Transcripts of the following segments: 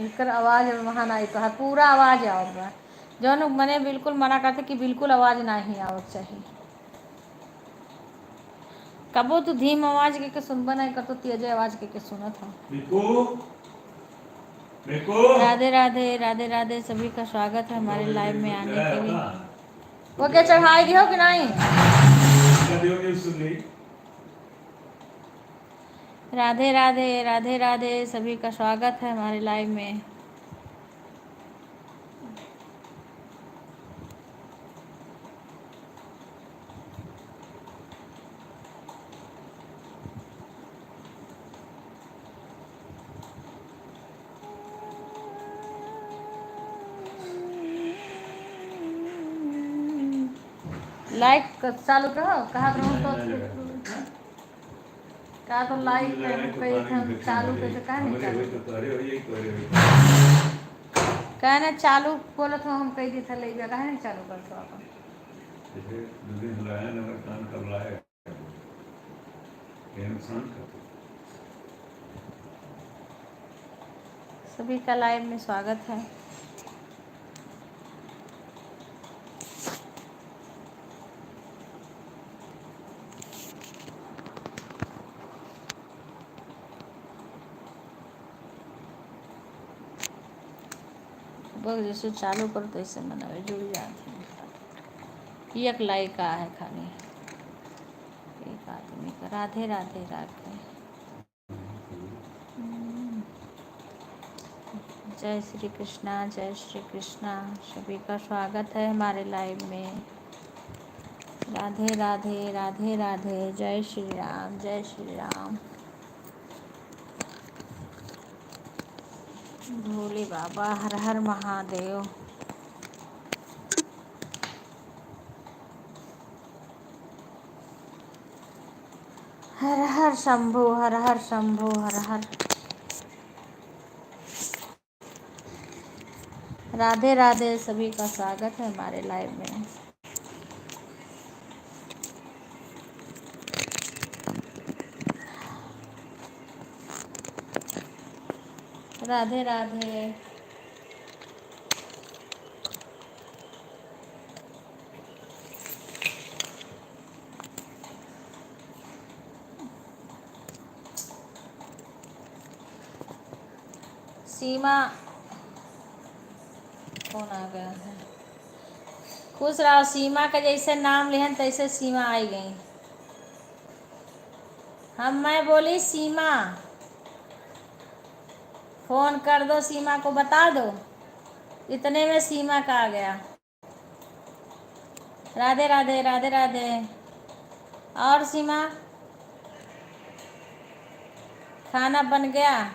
एकर आवाज़ वहाँ आई तो है पूरा आवाज़ आवत बा जौन मने बिल्कुल मना करते कि बिल्कुल आवाज़ नहीं आवत चाहिए। कबो तू धीम आवाज़ के सुनबा नहीं कर तो तेज आवाज़ के सुनत हो। राधे राधे राधे राधे सभी का स्वागत है हमारे लाइव में आने के लिए। वो क्या चढ़ाई दियो कि नहीं? राधे राधे राधे राधे सभी का स्वागत है हमारे लाइव में। लाइक चालू करो कहा तो लाइक चालू कैसे कहना चालू बोलो तो हम कही दी था ले कहा नहीं चालू कर तो अपन सभी का लाइव में स्वागत है। बस जैसे चालू करो तो ऐसे मनावे जुड़ जाते हैं। एक लाइक का है खाली एक आदमी का। राधे राधे राधे जय श्री कृष्णा जय श्री कृष्णा सभी का स्वागत है हमारे लाइव में। राधे राधे राधे राधे जय श्री राम जय श्री राम। भोले बाबा हर हर महादेव। हर हर शंभू हर हर शंभू हर हर। राधे राधे सभी का स्वागत है हमारे लाइव में। राधे राधे सीमा कौन आ गया है? खुश रहो। सीमा का जैसे नाम लेहन तैसे सीमा आई गई। मैं बोली सीमा फोन कर दो सीमा को बता दो। इतने में सीमा का आ गया। राधे राधे राधे राधे। और सीमा खाना बन गया?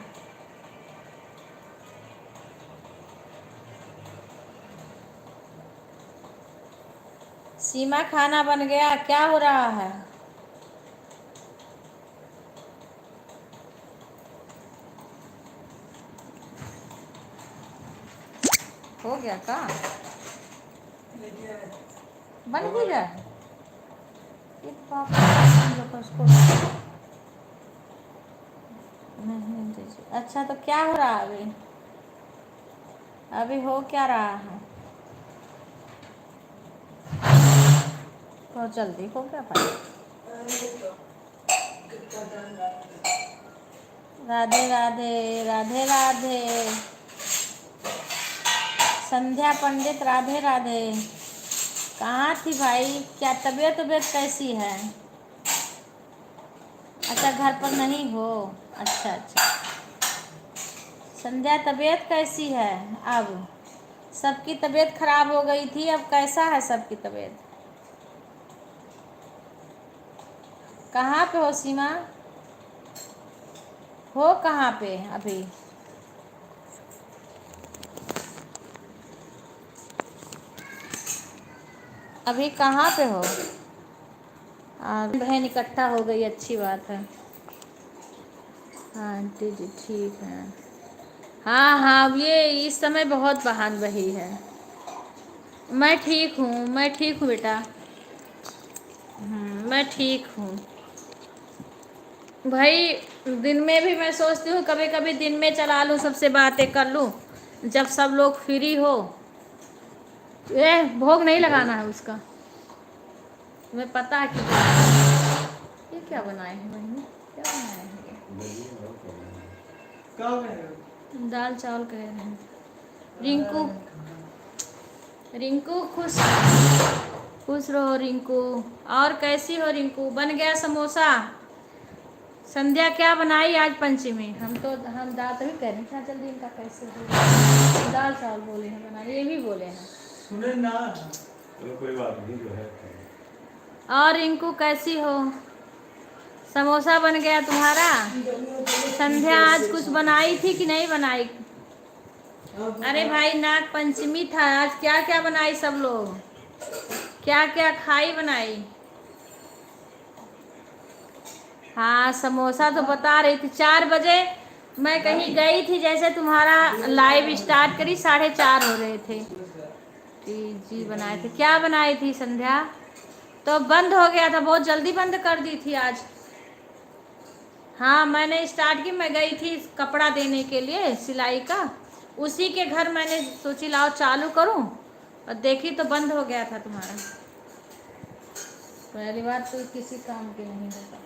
सीमा खाना बन गया? क्या हो रहा है? हो गया का? बन भी गया? नहीं अच्छा तो क्या हो रहा है अभी? अभी हो क्या रहा है? तो जल्दी हो क्या भाई? राधे राधे राधे राधे संध्या पंडित राधे राधे। कहाँ थी भाई? क्या तबीयत कैसी है? अच्छा घर पर नहीं हो? अच्छा अच्छा। संध्या तबीयत कैसी है अब? सबकी तबीयत खराब हो गई थी अब कैसा है सबकी तबीयत? कहाँ पे हो सीमा? हो कहाँ पे अभी? अभी कहाँ पे हो? बहन इकट्ठा हो गई अच्छी बात है। हाँ आंटी जी ठीक है। हाँ हाँ ये इस समय बहुत बहान बही है। मैं ठीक हूँ बेटा। मैं ठीक हूँ। भाई दिन में भी मैं सोचती हूँ कभी कभी दिन में चला लूँ, सबसे बातें कर लूँ जब सब लोग फ्री हो। ये भोग नहीं लगाना है उसका, तुम्हें पता है कि ये क्या बनाए हैं बहनी, क्या बनाए हैं? दाल चावल कह रहे हैं। रिंकू, रिंकू खुश खुश रहो रिंकू। और कैसी हो रिंकू? बन गया समोसा? संध्या क्या बनाई आज पंचमी? हम दाल तभी कह रहे हैं, इतना जल्दी इनका कैसे हो? दाल चावल बोले हैं बना, ये भी बोले हैं सुने ना। चलो कोई बात नहीं, जो है। और रिंकू कैसी हो? समोसा बन गया तुम्हारा? संध्या आज कुछ बनाई थी कि नहीं बनाई? अरे भाई नाग पंचमी था आज, क्या क्या बनाई सब लोग? क्या क्या खाई बनाई? हाँ समोसा तो बता रही थी। 4 बजे मैं कहीं गई थी, जैसे तुम्हारा लाइव स्टार्ट करी 4:30 हो रहे थे। जी बनाए थे। क्या बनाई थी संध्या? तो बंद हो गया था, बहुत जल्दी बंद कर दी थी आज। हाँ मैंने स्टार्ट की, मैं गई थी कपड़ा देने के लिए सिलाई का, उसी के घर मैंने सोची लाओ चालू करूं, और देखी तो बंद हो गया था तुम्हारा। पहली बार तो किसी काम के नहीं होता।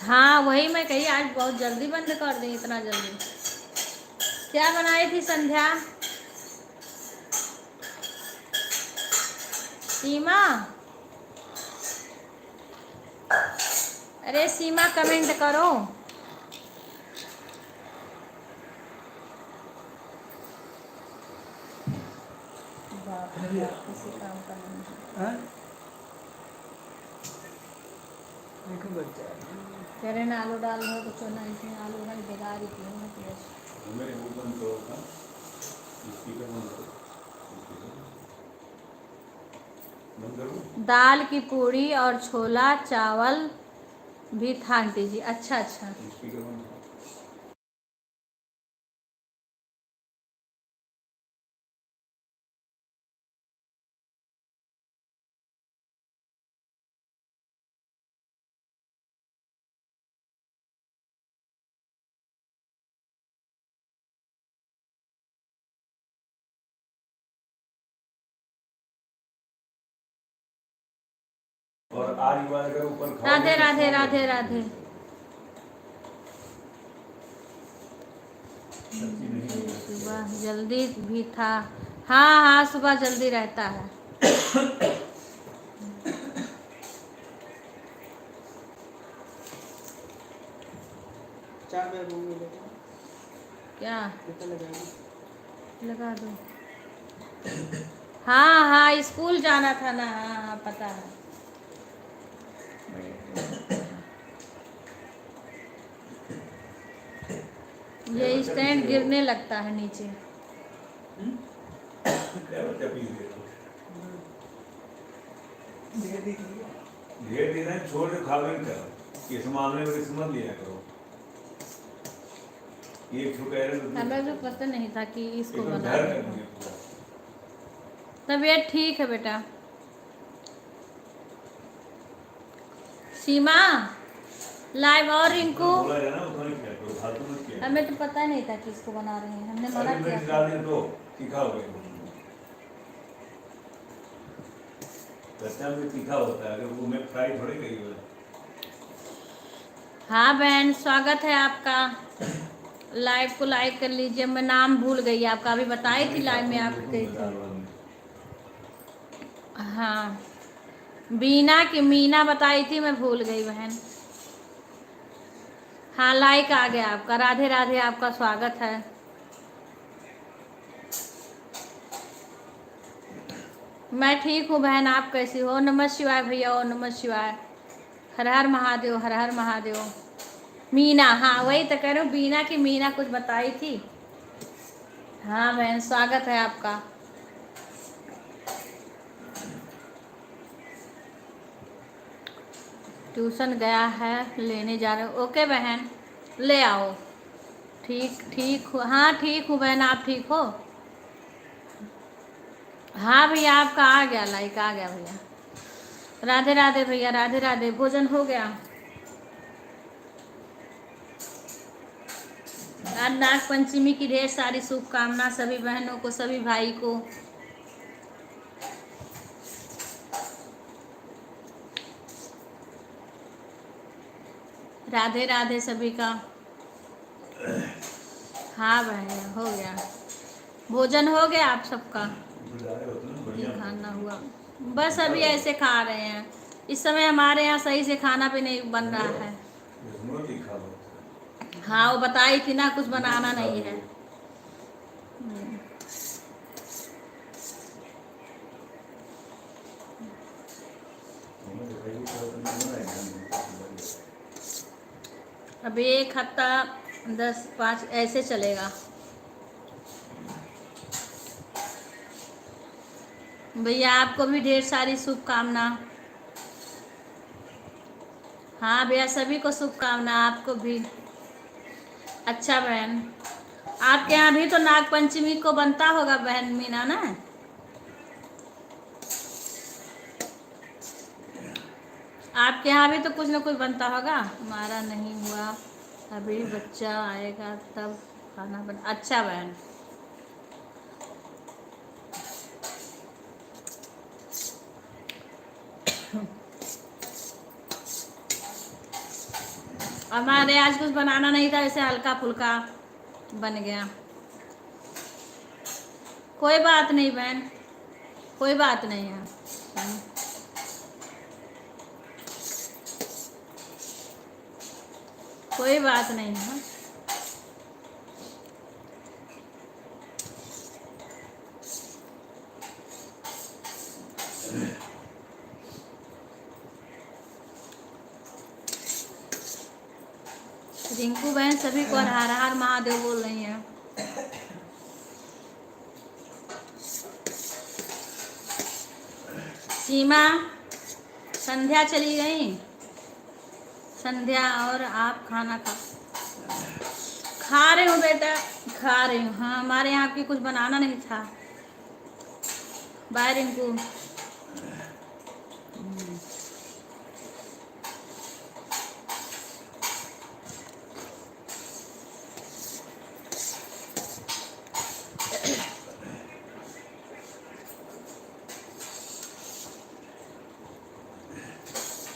हाँ वही मैं कही, आज बहुत जल्दी बंद कर दी, इतना जल्दी। क्या बनाई थी संध्या? सीमा, अरे सीमा कमेंट करो। किसी काम का नहीं है। कह रहे ना आलू डाल दो तो चोना, इसमें आलू डाल बेकार ही की मेरे मुंह बंद करो का स्पीकर बंद करो। दाल की पूड़ी और छोला चावल भी था आंटी जी। अच्छा अच्छा। स्पीकर बंद करो। और आज बार अगर ऊपर राधे राधे राधे राधे। सुबह जल्दी भी था। हाँ हाँ सुबह जल्दी रहता है। क्या लगा दो? हाँ हाँ स्कूल जाना था ना। हाँ हाँ पता है। ये स्टैंड गिरने लगता है नीचे। ढेर देना छोड़ खा करो, इस मामले में रिस्क मत लिया करो। ये हमें तो पता नहीं था कि इसको बना। है। तबीयत ठीक है बेटा। सीमा लाइव और रिंकू, हमें तो पता नहीं था कि इसको बना रहे हैं, हमने मना किया था। कच्चा में तीखा होता है, अगर वो में फ्राई थोड़ी गई हो। हाँ बहन स्वागत है आपका। लाइव को लाइक कर लीजिए। मैं नाम भूल गई आपका, अभी बताई थी लाइव में आप गई थी। हाँ बीना की मीना बताई थी, मैं भूल गई बहन। हाँ लाइक आ गया आपका। राधे राधे, आपका स्वागत है। मैं ठीक हूँ बहन, आप कैसी हो? नमः शिवाय भैया, ओ नमः शिवाय। हर हर महादेव, हर हर महादेव। मीना, हाँ वही तो कह रही हूँ, बीना की मीना कुछ बताई थी। हाँ बहन स्वागत है आपका। ट्यूशन गया है, लेने जा रहे हो? ओके बहन ले आओ। ठीक ठीक हो? हाँ ठीक हूँ बहन, आप ठीक हो? हाँ भैया आपका आ गया, लाइक आ गया भैया। राधे राधे भैया, राधे राधे। भोजन हो गया? आज नाग पंचमी की ढेर सारी शुभकामना सभी बहनों को, सभी भाई को। राधे राधे सभी का। हाँ बहन, हो गया। भोजन हो गया आप सबका? बुलाए होते ना ये बढ़िया। खाना हुआ, बस अभी ऐसे खा रहे हैं। इस समय हमारे यहाँ सही से खाना भी नहीं बन रहा है। इसमें तीखा हो। हाँ वो बताई थी ना, कुछ बनाना नहीं है। हमें दिखाई तो नहीं बनाएगा। अभी एक हफ्ता 10-5 ऐसे चलेगा। भैया आपको भी ढेर सारी शुभकामना। हाँ भैया सभी को शुभकामना, आपको भी। अच्छा बहन, आपके यहाँ भी तो नाग पंचमी को बनता होगा बहन मीना ना? आपके यहाँ भी तो कुछ ना कुछ बनता होगा। हमारा नहीं हुआ, अभी बच्चा आएगा तब खाना बन। अच्छा बहन। हमारे आज कुछ बनाना नहीं था, ऐसे हल्का फुल्का बन गया। कोई बात नहीं बहन, कोई बात नहीं है। कोई बात नहीं है। रिंकू बहन सभी को हर हर महादेव बोल रही हैं। सीमा, संध्या चली गई। संध्या और आप खाना खा रही हूँ बेटा, खा रही हूँ। हाँ हमारे यहाँ की कुछ बनाना नहीं था। बाय रिंकू।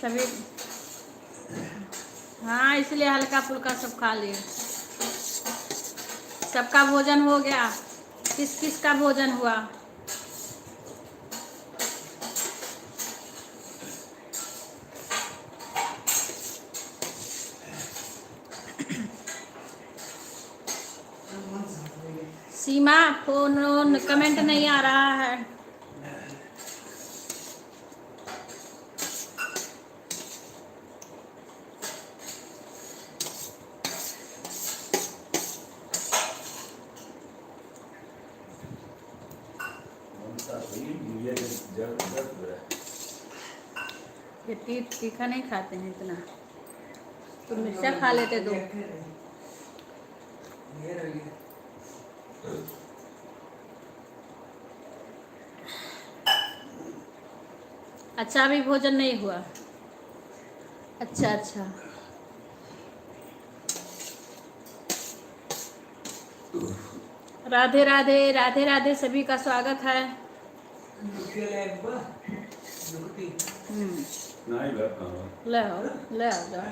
सभी हाँ इसलिए हल्का फुल्का सब खा लिए। सबका भोजन हो गया? किस किस का भोजन हुआ? सीमा फोन कमेंट नहीं आ रहा है। ये तीखा नहीं खाते हैं इतना, तो मिर्चा खा लेते दो। अच्छा अभी भोजन नहीं हुआ? अच्छा अच्छा। राधे राधे, राधे राधे सभी का स्वागत है। नहीं बैठा हूँ। ले आओ, ले आओ जाओ।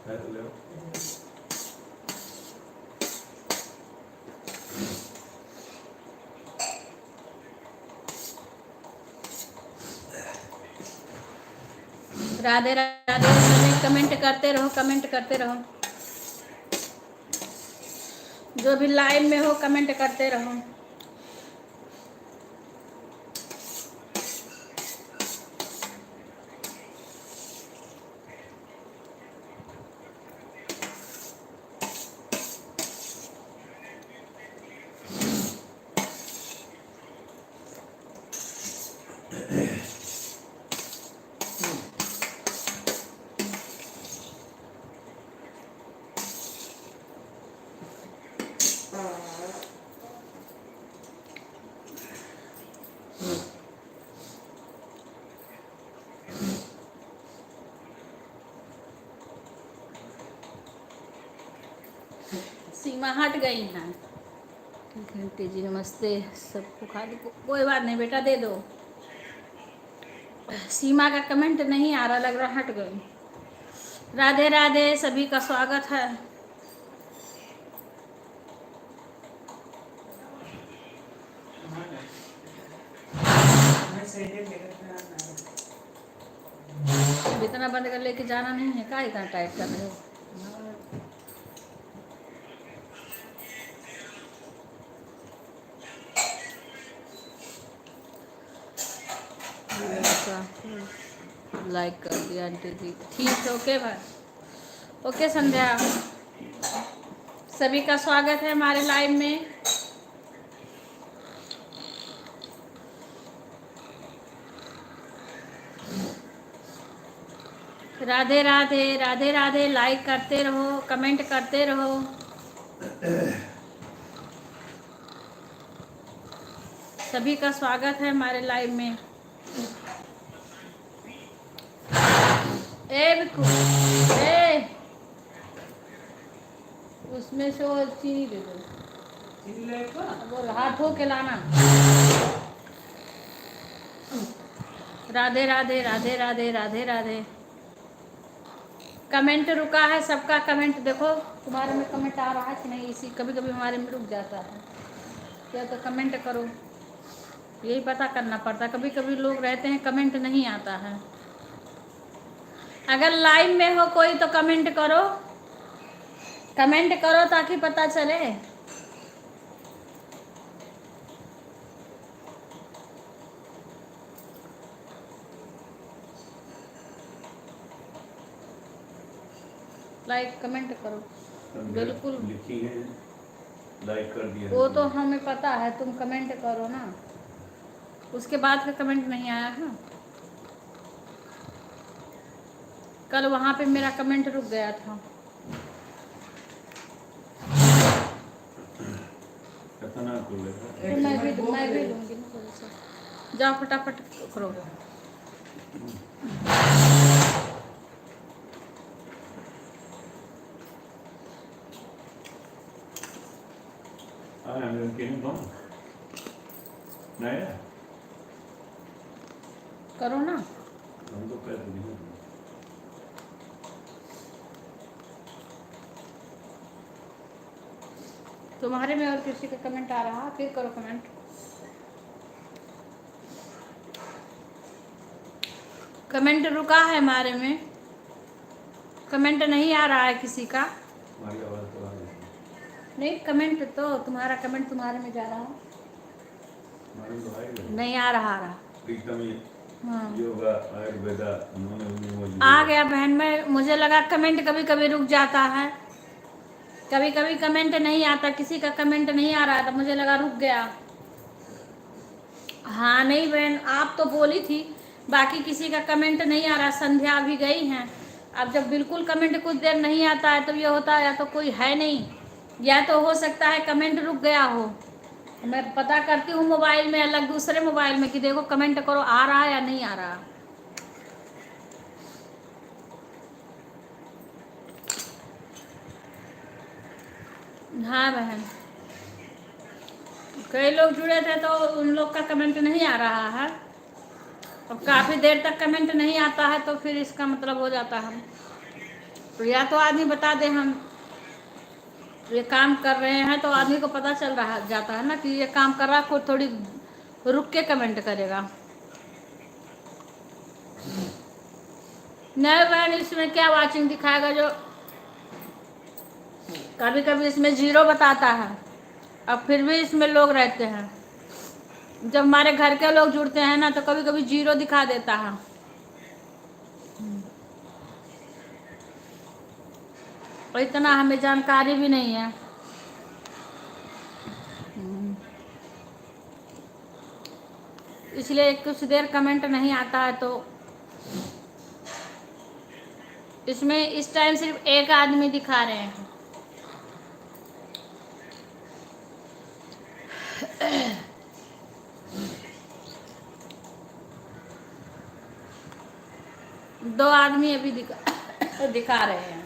है तो ले आओ। राधे राधे सभी कमेंट करते रहो, कमेंट करते रहो। जो भी लाइव में हो कमेंट करते रहो। सीमा हट गई हैं। ठीक है आंटी जी, नमस्ते सबको। खाली कोई बात नहीं बेटा, दे दो। सीमा का कमेंट नहीं आ रहा, लग रहा हट गई। राधे राधे, सभी का स्वागत है। अब इतना बंद कर लेके जाना नहीं है, का इतना टाइट कर रहे हो? लाइक कर दिया आंटी जी, ठीक है। ओके भाई, ओके संध्या, सभी का स्वागत है हमारे लाइव में। राधे राधे, राधे राधे। लाइक करते रहो, कमेंट करते रहो। सभी का स्वागत है हमारे लाइव में। ए बिल्कुल, ए उसमें से वो चीनी दे दो, वो हाथ धो के लाना। राधे राधे, राधे राधे, राधे राधे। कमेंट रुका है सबका, कमेंट देखो तुम्हारे में कमेंट आ रहा है कि नहीं। इसी कभी कभी हमारे में रुक जाता है, या तो कमेंट करो, यही पता करना पड़ता है। कभी कभी लोग रहते हैं कमेंट नहीं आता है। अगर लाइव में हो कोई तो कमेंट करो, कमेंट करो ताकि पता चले। लाइक कमेंट करो, बिल्कुल लिखी है, लाइक कर दिया। वो तो हमें पता है, तुम कमेंट करो ना। उसके बाद का कमेंट नहीं आया है। कल वहाँ पे मेरा कमेंट रुक गया था। कितना खुलेगा? तो मैं भी लूँगी ना थोड़ा सा। जाओ फटाफट करो। I'm getting wrong. नहीं करो ना। हम तो कर दिए। तुम्हारे में और किसी का कमेंट आ रहा, फिर करो कमेंट। कमेंट रुका है हमारे में, कमेंट नहीं आ रहा है किसी का। हमारी आवाज़ तो आ रही है। नहीं, कमेंट तो तुम्हारा कमेंट तुम्हारे में जा रहा है, हमारे तो आएगा। नहीं आ रहा। प्रीतम हाँ योगा आयुर्वेदा उन्होंने आ गया बहन। मैं मुझे लगा कमेंट कभी कभी रुक जाता है, कभी कभी कमेंट नहीं आता, किसी का कमेंट नहीं आ रहा था, मुझे लगा रुक गया। हाँ नहीं बहन, आप तो बोली थी, बाकी किसी का कमेंट नहीं आ रहा। संध्या भी गई हैं। अब जब बिल्कुल कमेंट कुछ देर नहीं आता है तो ये होता है या तो कोई है नहीं, या तो हो सकता है कमेंट रुक गया हो। मैं पता करती हूँ मोबाइल में, अलग दूसरे मोबाइल में, कि देखो कमेंट करो आ रहा है या नहीं आ रहा। हाँ बहन, कई लोग जुड़े थे तो उन लोग का कमेंट नहीं आ रहा है। अब काफ़ी देर तक कमेंट नहीं आता है तो फिर इसका मतलब हो जाता है, तो या तो आदमी बता दे हम ये काम कर रहे हैं, तो आदमी को पता चल रहा जाता है ना कि ये काम कर रहा है, कोई थोड़ी रुक के कमेंट करेगा। नहीं बहन, इसमें क्या वाचिंग दिखाएगा, जो कभी कभी इसमें 0 बताता है, अब फिर भी इसमें लोग रहते हैं। जब हमारे घर के लोग जुड़ते हैं ना तो कभी कभी 0 दिखा देता है। और इतना हमें जानकारी भी नहीं है। इसलिए कुछ देर कमेंट नहीं आता है, तो इसमें इस टाइम सिर्फ एक आदमी दिखा रहे हैं। दो आदमी अभी दिखा रहे हैं।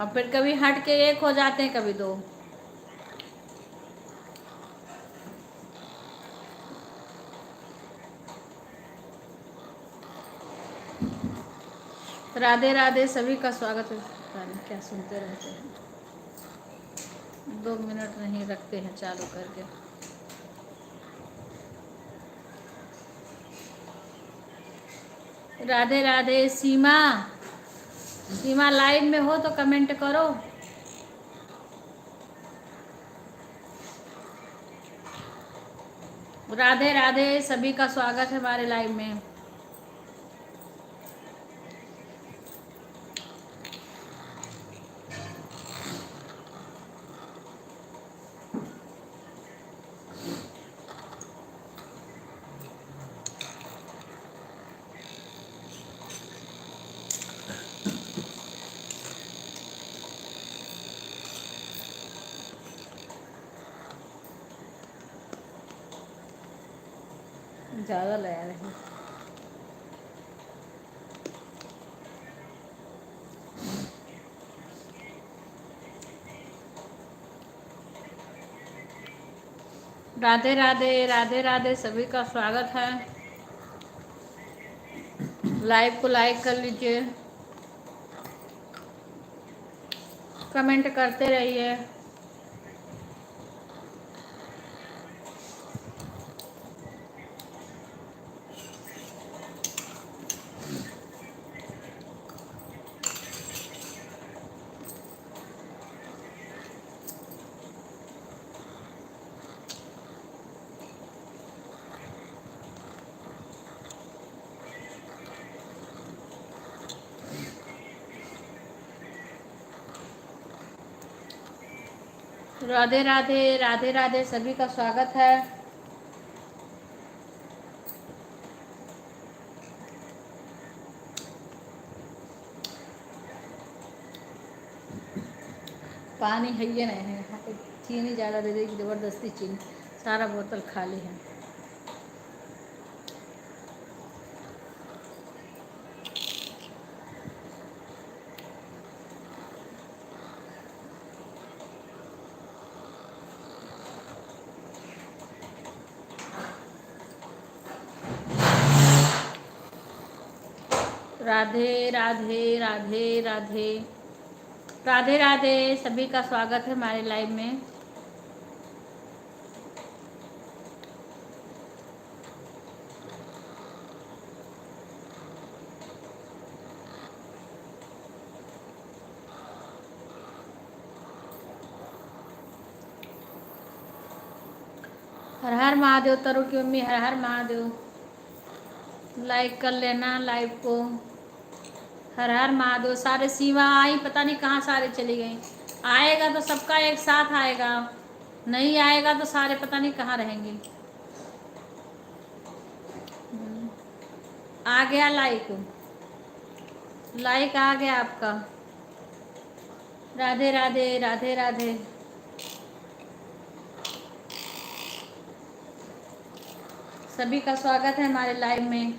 और फिर कभी हट के एक हो जाते हैं, कभी दो। राधे राधे, सभी का स्वागत है। पता नहीं क्या सुनते रहते हैं, 2 मिनट नहीं रखते हैं चालू करके। राधे राधे सीमा, सीमा लाइव में हो तो कमेंट करो। राधे राधे, सभी का स्वागत है हमारे लाइव में। ज़्यादा लगा रहे। राधे राधे, राधे राधे, सभी का स्वागत है। लाइव को लाइक कर लीजिए, कमेंट करते रहिए। राधे राधे, राधे राधे, सभी का स्वागत है। पानी है ये नहीं है यहाँ पे, चीनी ज़्यादा दे देगी ज़बरदस्ती, चीनी सारा बोतल खाली है। राधे राधे, राधे राधे, राधे राधे, सभी का स्वागत है हमारे लाइव में। हर हर महादेव, तरु की मम्मी हर हर महादेव। लाइक कर लेना लाइव को। हर हर महादेव। सारे सीमा आई, पता नहीं कहाँ सारे चली गई। आएगा तो सबका एक साथ आएगा, नहीं आएगा तो सारे पता नहीं कहाँ रहेंगे। आ गया लाइक, लाइक आ गया आपका। राधे राधे, राधे राधे, सभी का स्वागत है हमारे लाइव में।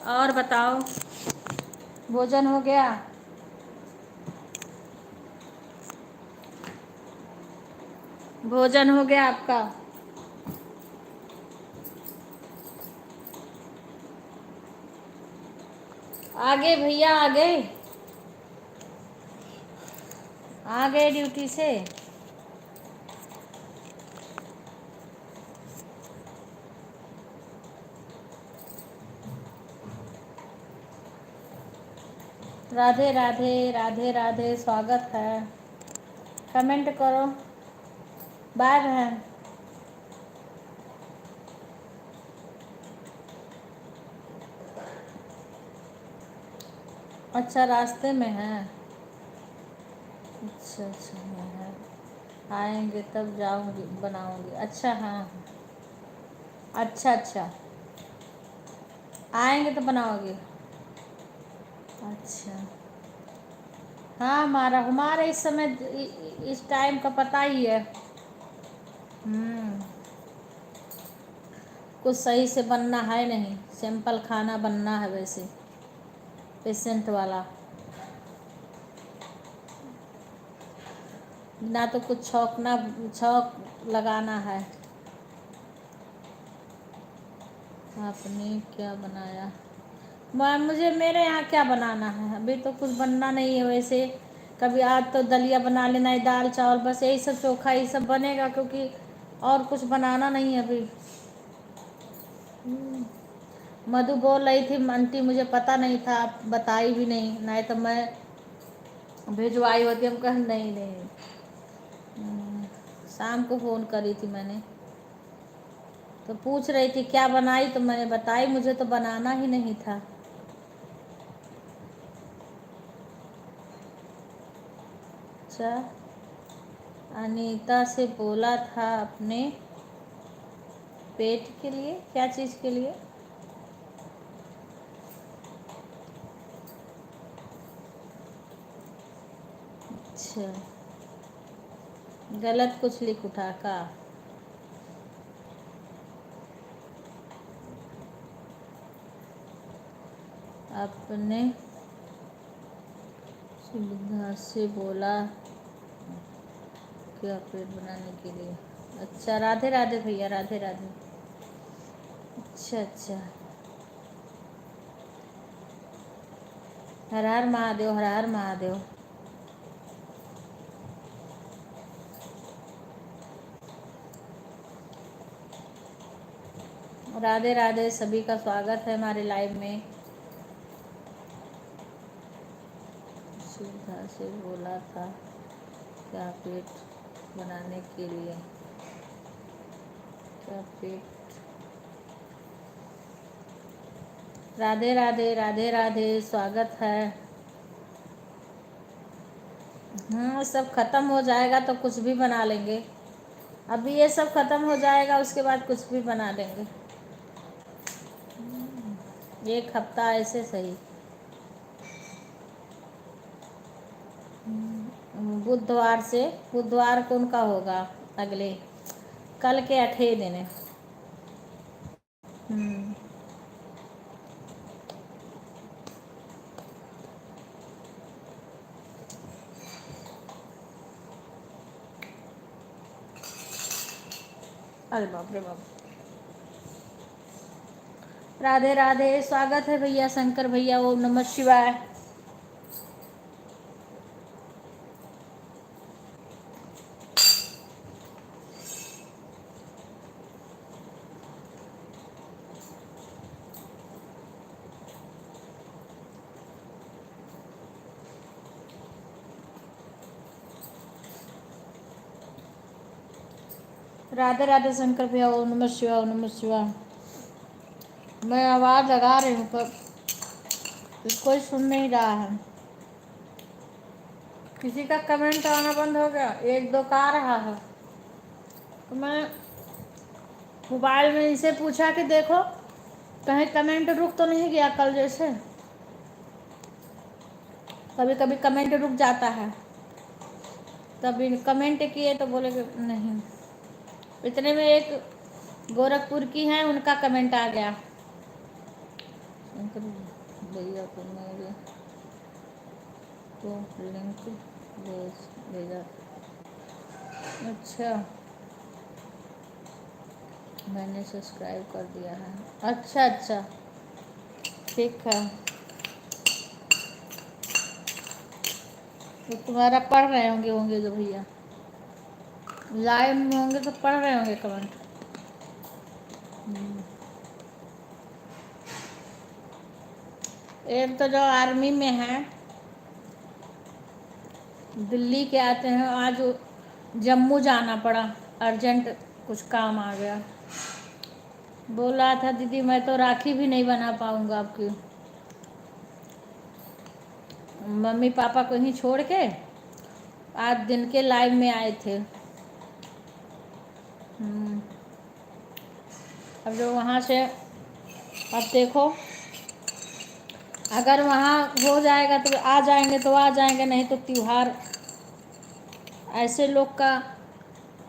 और बताओ, भोजन हो गया? भोजन हो गया आपका? आगे भैया, आगे आ गए ड्यूटी से। राधे राधे, राधे राधे, स्वागत है। कमेंट करो। बाय बहन। अच्छा, रास्ते में है। अच्छा अच्छा है, आएंगे तब जाऊंगी, बनाऊंगी। अच्छा हाँ, अच्छा अच्छा, आएंगे तो बनाओगे। अच्छा हाँ, हमारा हमारे इस समय इस टाइम का पता ही है। कुछ सही से बनना है नहीं, सिंपल खाना बनना है वैसे। पेशेंट वाला, ना तो कुछ छौक लगाना है। आपने क्या बनाया? मुझे मेरे यहाँ क्या बनाना है, अभी तो कुछ बनना नहीं है वैसे। कभी आज तो दलिया बना लेना है, दाल चावल, बस यही सब, चोखा यही सब बनेगा, क्योंकि और कुछ बनाना नहीं है अभी। मधु बोल रही थी आंटी, मुझे पता नहीं था, आप बताई भी नहीं तो मैं भिजवाई होती। हम कहा नहीं नहीं। शाम को फ़ोन करी थी मैंने, तो पूछ रही थी क्या बनाई, तो मैंने बताई मुझे तो बनाना ही नहीं था। अच्छा, अनीता से बोला था अपने पेट के लिए, क्या चीज़ के लिए? अच्छा, गलत कुछ लिख उठा का? अपने सुविधा से बोला क्या पेट बनाने के लिए। अच्छा, राधे राधे भैया, राधे राधे। अच्छा अच्छा, हर हर महादेव, हर हर महादेव। राधे राधे, सभी का स्वागत है हमारे लाइव में। सुविधा से बोला था क्या पेट बनाने के लिए, क्या पेट। राधे राधे, राधे राधे, स्वागत है। सब खत्म हो जाएगा तो कुछ भी बना लेंगे। अभी ये सब खत्म हो जाएगा, उसके बाद कुछ भी बना लेंगे। एक हफ्ता ऐसे सही। बुधवार से, बुधवार को उनका होगा अगले, कल के 8 दिन है। अरे बाप रे बाप। राधे राधे, स्वागत है भैया, शंकर भैया, ओम नमः शिवाय। राधे राधे शंकर भैया, ओम नमः शिवाय, ओम नमः शिवाय। मैं आवाज़ लगा रही हूँ पर कोई सुन नहीं रहा है। किसी का कमेंट आना बंद हो गया, एक दो का आ रहा है, तो मैं मोबाइल में इसे पूछा कि देखो कहीं कमेंट रुक तो नहीं गया कल जैसे। कभी कभी कमेंट रुक जाता है, तभी कमेंट किए तो बोले कि नहीं। इतने में एक गोरखपुर की है, उनका कमेंट आ गया, भैया को मेरे तो लिंक भेजा। अच्छा, मैंने सब्सक्राइब कर दिया है। अच्छा अच्छा, ठीक है। तो तुम्हारा पढ़ रहे होंगे जो भैया लाइव में होंगे तो पढ़ रहे होंगे कमेंट। एक तो जो आर्मी में है, दिल्ली के आते हैं, आज जम्मू जाना पड़ा, अर्जेंट कुछ काम आ गया। बोल रहा था दीदी मैं तो राखी भी नहीं बना पाऊंगा आपकी। मम्मी पापा को ही छोड़ के आज दिन के लाइव में आए थे। अब जो वहाँ से, अब देखो अगर वहाँ हो जाएगा तो आ जाएंगे, तो आ जाएंगे, नहीं तो त्योहार। ऐसे लोग का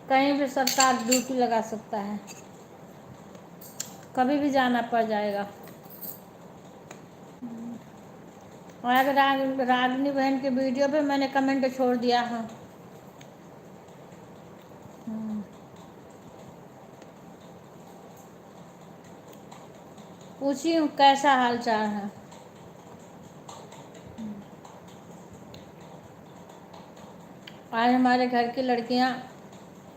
कहीं भी सरकार ड्यूटी लगा सकता है, कभी भी जाना पड़ जाएगा। और अगर रागिनी बहन के वीडियो पे मैंने कमेंट छोड़ दिया है। पूछी हूँ कैसा हाल चाल है। आज हमारे घर की लड़कियाँ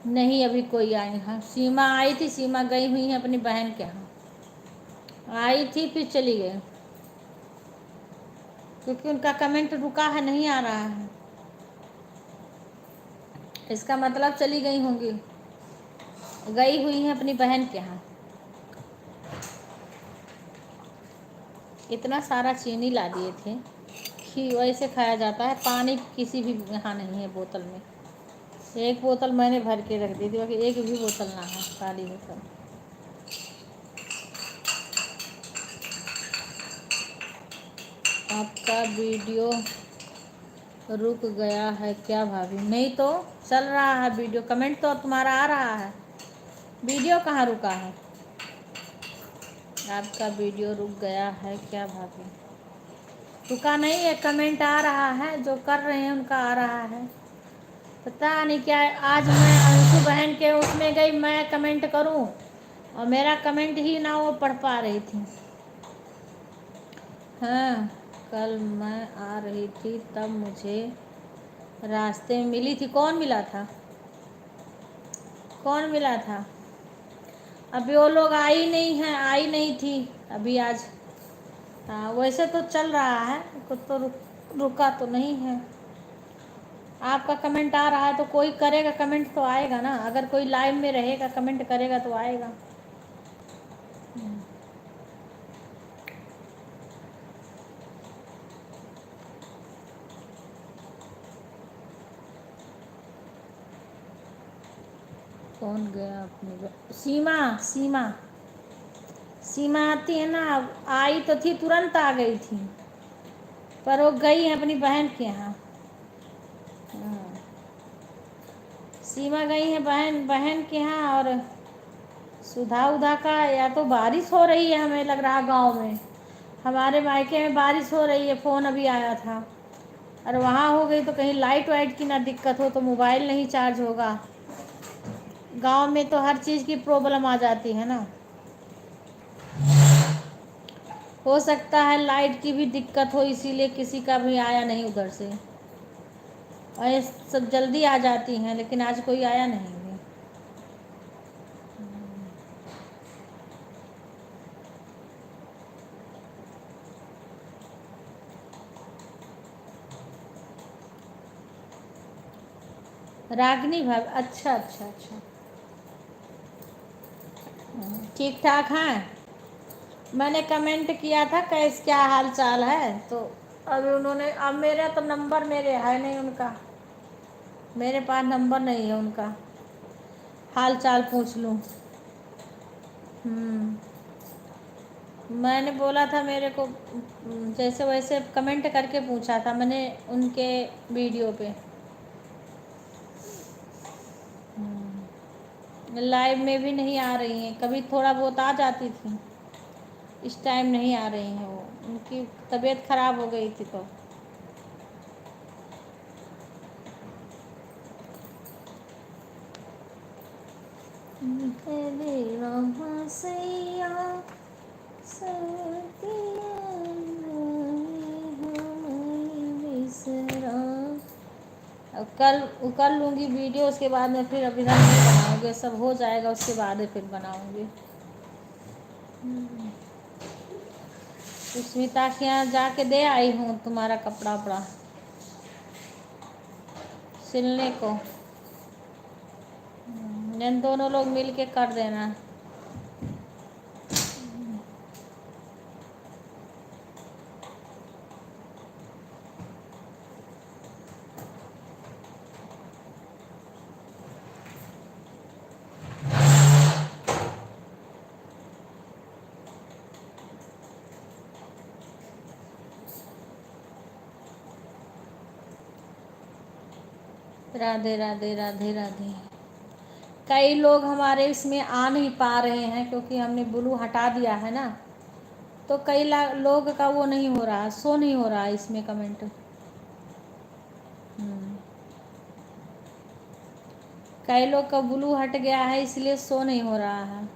नहीं अभी कोई आई हैं। सीमा आई थी, सीमा गई हुई है अपनी बहन के यहाँ। आई थी फिर चली गई, क्योंकि उनका कमेंट रुका है, नहीं आ रहा है। इसका मतलब चली गई होंगी, गई हुई है अपनी बहन के यहाँ। इतना सारा चीनी ला दिए थे, खीर वैसे खाया जाता है, पानी किसी भी यहाँ नहीं है बोतल में। एक बोतल मैंने भर के रख दी थी, बाकी एक भी बोतल ना है, खाली बोतल। आपका वीडियो रुक गया है क्या भाभी? नहीं तो चल रहा है वीडियो, कमेंट तो तुम्हारा आ रहा है, वीडियो कहाँ रुका है? आपका वीडियो रुक गया है क्या भाभी? रुका नहीं है, कमेंट आ रहा है, जो कर रहे हैं उनका आ रहा है। पता नहीं क्या है, आज मैं अंशु बहन के उसमें गई, मैं कमेंट करूं और मेरा कमेंट ही ना वो पढ़ पा रही थी। हाँ, कल मैं आ रही थी तब मुझे रास्ते में मिली थी। कौन मिला था? कौन मिला था? अभी वो लोग आई नहीं है, आई नहीं थी अभी आज। हाँ, वैसे तो चल रहा है, कुछ तो रुका तो नहीं है। आपका कमेंट आ रहा है तो कोई करेगा कमेंट तो आएगा ना, अगर कोई लाइव में रहेगा कमेंट करेगा तो आएगा। कौन गया अपनी? सीमा, सीमा, सीमा आती है ना, आई तो थी, तुरंत आ गई थी, पर वो गई है अपनी बहन के यहाँ। हाँ, सीमा गई है बहन बहन के यहाँ। और सुधा उधा का या तो बारिश हो रही है, हमें लग रहा गांव में, हमारे मायके में बारिश हो रही है, फ़ोन अभी आया था। और वहाँ हो गई तो कहीं लाइट वाइट की ना दिक्कत हो तो मोबाइल नहीं चार्ज होगा। गांव में तो हर चीज़ की प्रॉब्लम आ जाती है ना। हो सकता है लाइट की भी दिक्कत हो, इसीलिए किसी का भी आया नहीं उधर से। और ये सब जल्दी आ जाती हैं, लेकिन आज कोई आया नहीं है। रागनी भाभी, अच्छा अच्छा अच्छा, ठीक ठाक हैं। मैंने कमेंट किया था कैस क्या हाल चाल है, तो अभी उन्होंने, अब मेरा तो नंबर मेरे है नहीं उनका, मेरे पास नंबर नहीं है उनका, हाल चाल पूछ लूँ। मैंने बोला था मेरे को, जैसे वैसे कमेंट करके पूछा था मैंने उनके वीडियो पे। लाइव में भी नहीं आ रही हैं, कभी थोड़ा बहुत आ जाती थी, इस टाइम नहीं आ रही हैं वो, उनकी तबीयत ख़राब हो गई थी तो। अब कल कर लूँगी वीडियो, उसके बाद में फिर अभी नहीं बनाऊँगी, सब हो जाएगा उसके बाद फिर बनाऊँगी। सुष्मिता के यहाँ जाके दे आई हूँ तुम्हारा कपड़ा वपड़ा सिलने को, इन दोनों लोग मिल के कर देना। राधे राधे राधे राधे। कई लोग हमारे इसमें आ नहीं पा रहे हैं क्योंकि हमने ब्लू हटा दिया है ना, तो कई लोग का वो नहीं हो रहा, शो नहीं हो रहा इसमें कमेंट। कई लोग का ब्लू हट गया है इसलिए शो नहीं हो रहा है।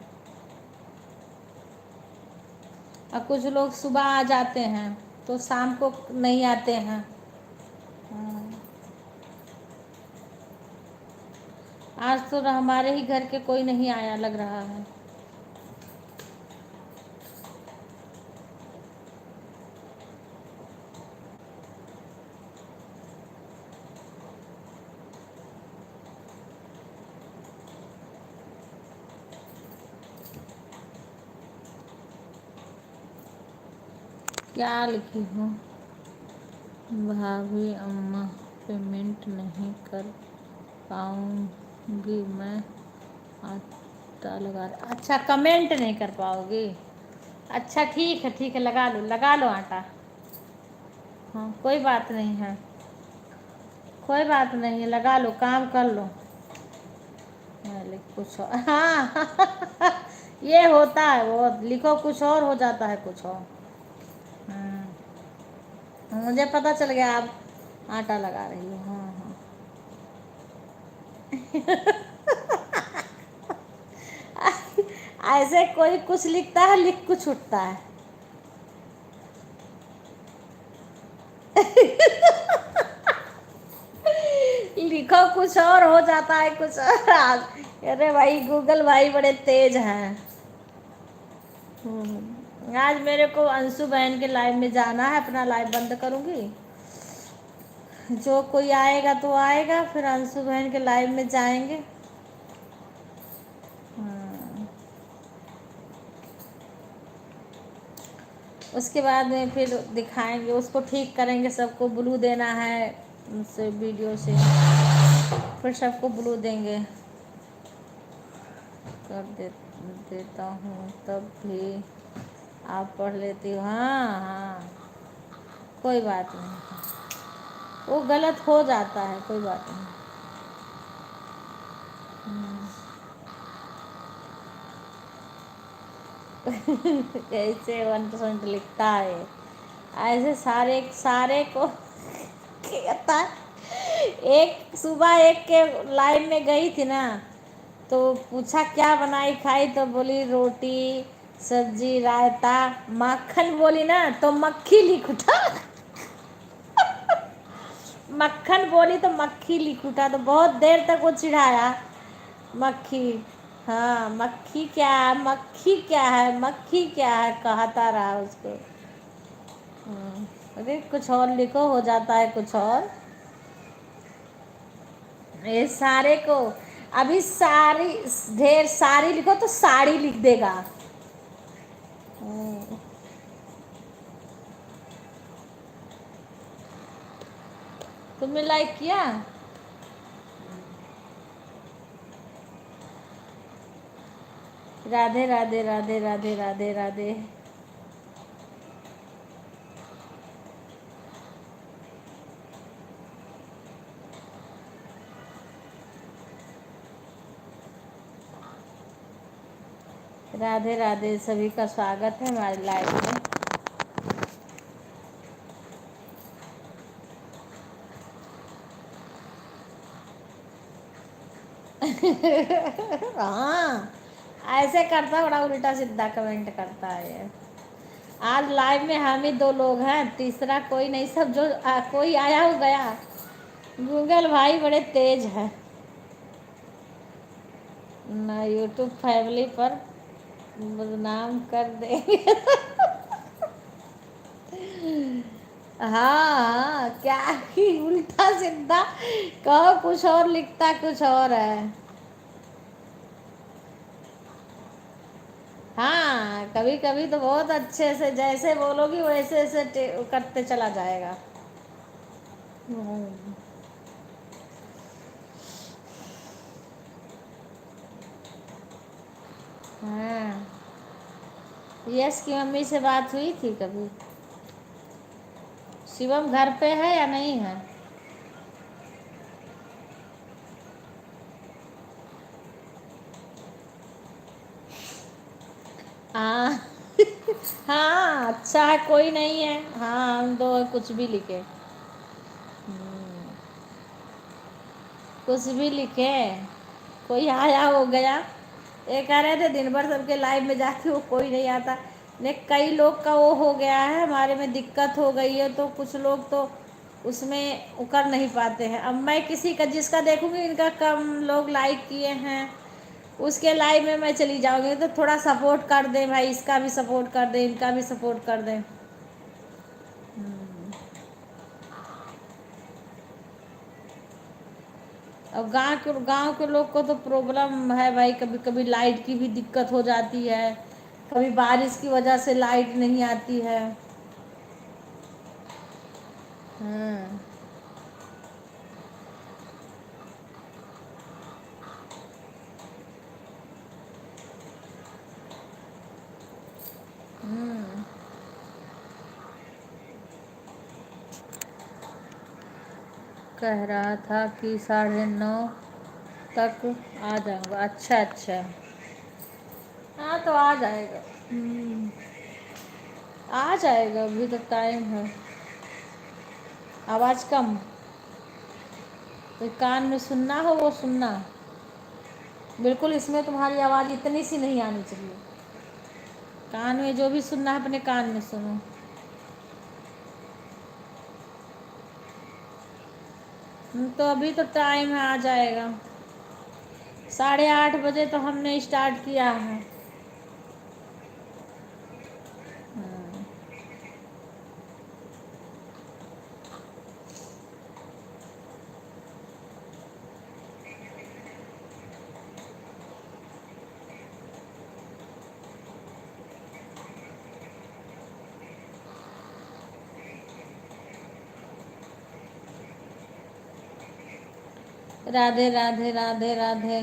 और कुछ लोग सुबह आ जाते हैं तो शाम को नहीं आते हैं। आज तो हमारे ही घर के कोई नहीं आया लग रहा है। क्या लिखी हूँ? भाभी अम्मा पेमेंट नहीं कर पाऊँगी मैं, आटा लगा। अच्छा, कमेंट नहीं कर पाओगी। अच्छा ठीक है, लगा लो आटा। हाँ, कोई बात नहीं है, कोई बात नहीं है, लगा लो, काम कर लो। कुछ और, हाँ ये होता है, वो लिखो कुछ और हो जाता है कुछ और। मुझे पता चल गया आप आटा लगा रही हो। हाँ हाँ ऐसे कोई कुछ लिखता है, लिख कुछ उठता है। लिखो कुछ और हो जाता है कुछ और। अरे भाई गूगल भाई बड़े तेज हैं। आज मेरे को अंशु बहन के लाइव में जाना है, अपना लाइव बंद करूंगी। जो कोई आएगा तो आएगा, फिर अंशु बहन के लाइव में जाएंगे। उसके बाद में फिर दिखाएंगे, उसको ठीक करेंगे, सबको ब्लू देना है उनसे वीडियो से, फिर सबको ब्लू देंगे। देता हूँ तब भी आप पढ़ लेती हो। हाँ हाँ, कोई बात नहीं, वो गलत हो जाता है, कोई बात नहीं। ऐसे 1% लिखता है, ऐसे सारे सारे को कहता है। एक सुबह एक के लाइन में गई थी ना, तो पूछा क्या बनाई खाई, तो बोली रोटी सब्जी रायता मक्खन, बोली ना तो मक्खी लिख उठा। मक्खन बोली तो मक्खी लिख उठा, तो बहुत देर तक वो चिढ़ाया। मक्खी, हाँ मक्खी क्या है, मक्खी क्या है, मक्खी क्या है, कहता रहा उसको। अरे कुछ और लिखो, हो जाता है कुछ और। ये सारे को अभी सारी, ढेर सारी लिखो तो साड़ी लिख देगा। तुमने लाइक किया? राधे राधे राधे राधे राधे राधे। राधे राधे, सभी का स्वागत है हमारे लाइव में। हाँ ऐसे करता, बड़ा उल्टा सीधा कमेंट करता है। आज लाइव में हम ही दो लोग हैं, तीसरा कोई नहीं, सब जो कोई आया हो गया। गूगल भाई बड़े तेज है ना, यूट्यूब फैमिली पर बदनाम कर देंगे। हाँ हाँ, क्या ही उल्टा सीधा कहो कुछ और, लिखता कुछ और है। हाँ कभी कभी तो बहुत अच्छे से, जैसे बोलोगी वैसे वैसे करते चला जाएगा। हाँ, यश की मम्मी से बात हुई थी कभी? शिवम घर पे है या नहीं है? हाँ हाँ अच्छा है, कोई नहीं है। हाँ हम दो कुछ भी लिखे, कुछ भी लिखे, कोई आया हो गया। ये कह रहे थे दिन भर सबके लाइव में जाके वो कोई नहीं आता। ने कई लोग का वो हो गया है, हमारे में दिक्कत हो गई है, तो कुछ लोग तो उसमें उकर नहीं पाते हैं। अब मैं किसी का जिसका देखूंगी इनका कम लोग लाइक किए हैं, उसके लाइव में मैं चली जाऊंगी। तो थोड़ा सपोर्ट कर दें भाई, इसका भी सपोर्ट कर दें, इनका भी सपोर्ट कर दें। अब गांव के लोग को तो प्रॉब्लम है भाई, कभी कभी लाइट की भी दिक्कत हो जाती है, कभी बारिश की वजह से लाइट नहीं आती है। हाँ। हम्म। कह रहा था कि 9:30 तक आ जाऊंगा। अच्छा अच्छा, हाँ तो आ जाएगा। आ जाएगा, अभी तो टाइम है। आवाज़ कम, तो कान में सुनना हो वो सुनना। बिल्कुल इसमें तुम्हारी आवाज़ इतनी सी नहीं आनी चाहिए। कान में जो भी सुनना है अपने कान में सुनो। तो अभी तो टाइम है, आ जाएगा। 8:30 बजे तो हमने स्टार्ट किया है। राधे राधे राधे राधे।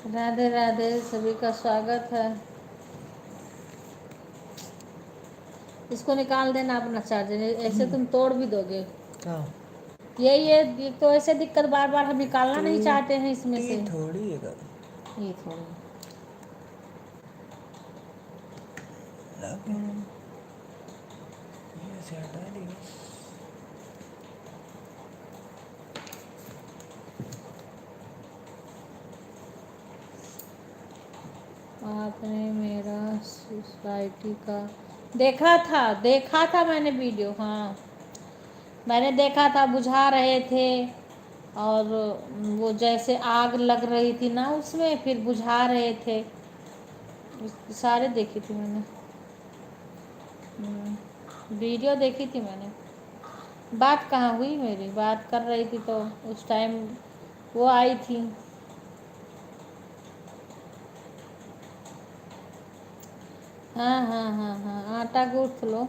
राधे राधे, सभी का स्वागत है। इसको निकाल देना अपना चार्जर, ऐसे तुम तोड़ भी दोगे। क्या ये तो ऐसे दिक्कत बार बार हम निकालना नहीं चाहते हैं इसमें से। थोड़ी है ये थोड़ी। ये से हटा दी। आपने मेरा सोसाइटी का देखा था मैंने वीडियो। हाँ मैंने देखा था, बुझा रहे थे और वो जैसे आग लग रही थी ना उसमें, फिर बुझा रहे थे। सारे देखी थी मैंने। वीडियो देखी थी मैंने। बात कहाँ हुई मेरी, बात कर रही थी तो उस टाइम वो आई थी। हाँ हाँ हाँ हाँ, आटा गूँथ लो।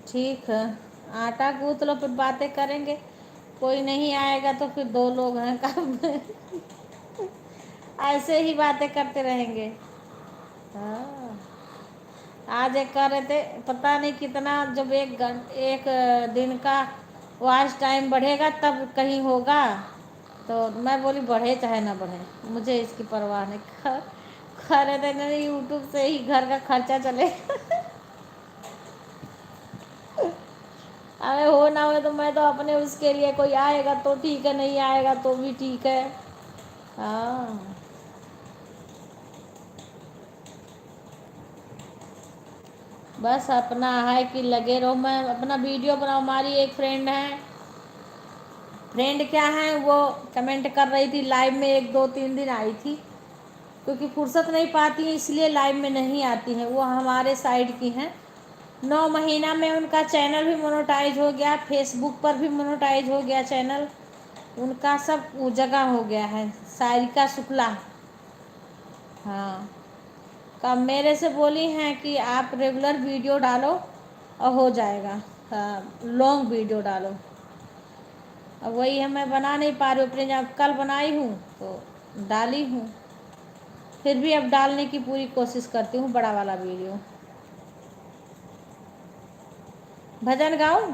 ठीक है, आटा गूँथ लो, फिर बातें करेंगे। कोई नहीं आएगा तो फिर दो लोग हैं काम में। ऐसे ही बातें करते रहेंगे। हाँ, आज एक कह रहे थे पता नहीं कितना, जब एक दिन का वॉच टाइम बढ़ेगा तब कहीं होगा। तो मैं बोली बढ़े चाहे ना बढ़े, मुझे इसकी परवाह नहीं। कह रहे थे नहीं, यूट्यूब से ही घर का खर्चा चलेगा। अरे हो ना हो तो मैं तो अपने उसके लिए, कोई आएगा तो ठीक है, नहीं आएगा तो भी ठीक है। हाँ बस अपना है कि लगे रहो। मैं अपना वीडियो बनाऊँ। हमारी एक फ्रेंड है, फ्रेंड क्या है वो कमेंट कर रही थी लाइव में, 1 2 3 दिन आई थी, क्योंकि फुर्सत नहीं पाती है इसलिए लाइव में नहीं आती हैं। वो हमारे साइड की हैं। 9 महीना में उनका चैनल भी मोनेटाइज हो गया, फेसबुक पर भी मोनेटाइज हो गया चैनल उनका, सब जगह हो गया है। सारिका शुक्ला। हाँ का मेरे से बोली हैं कि आप रेगुलर वीडियो डालो और हो जाएगा, लॉन्ग वीडियो डालो। अब वही है, मैं बना नहीं पा रही हूँ अपने, जब कल बनाई हूँ तो डाली हूँ, फिर भी अब डालने की पूरी कोशिश करती हूँ बड़ा वाला वीडियो। भजन गाऊं?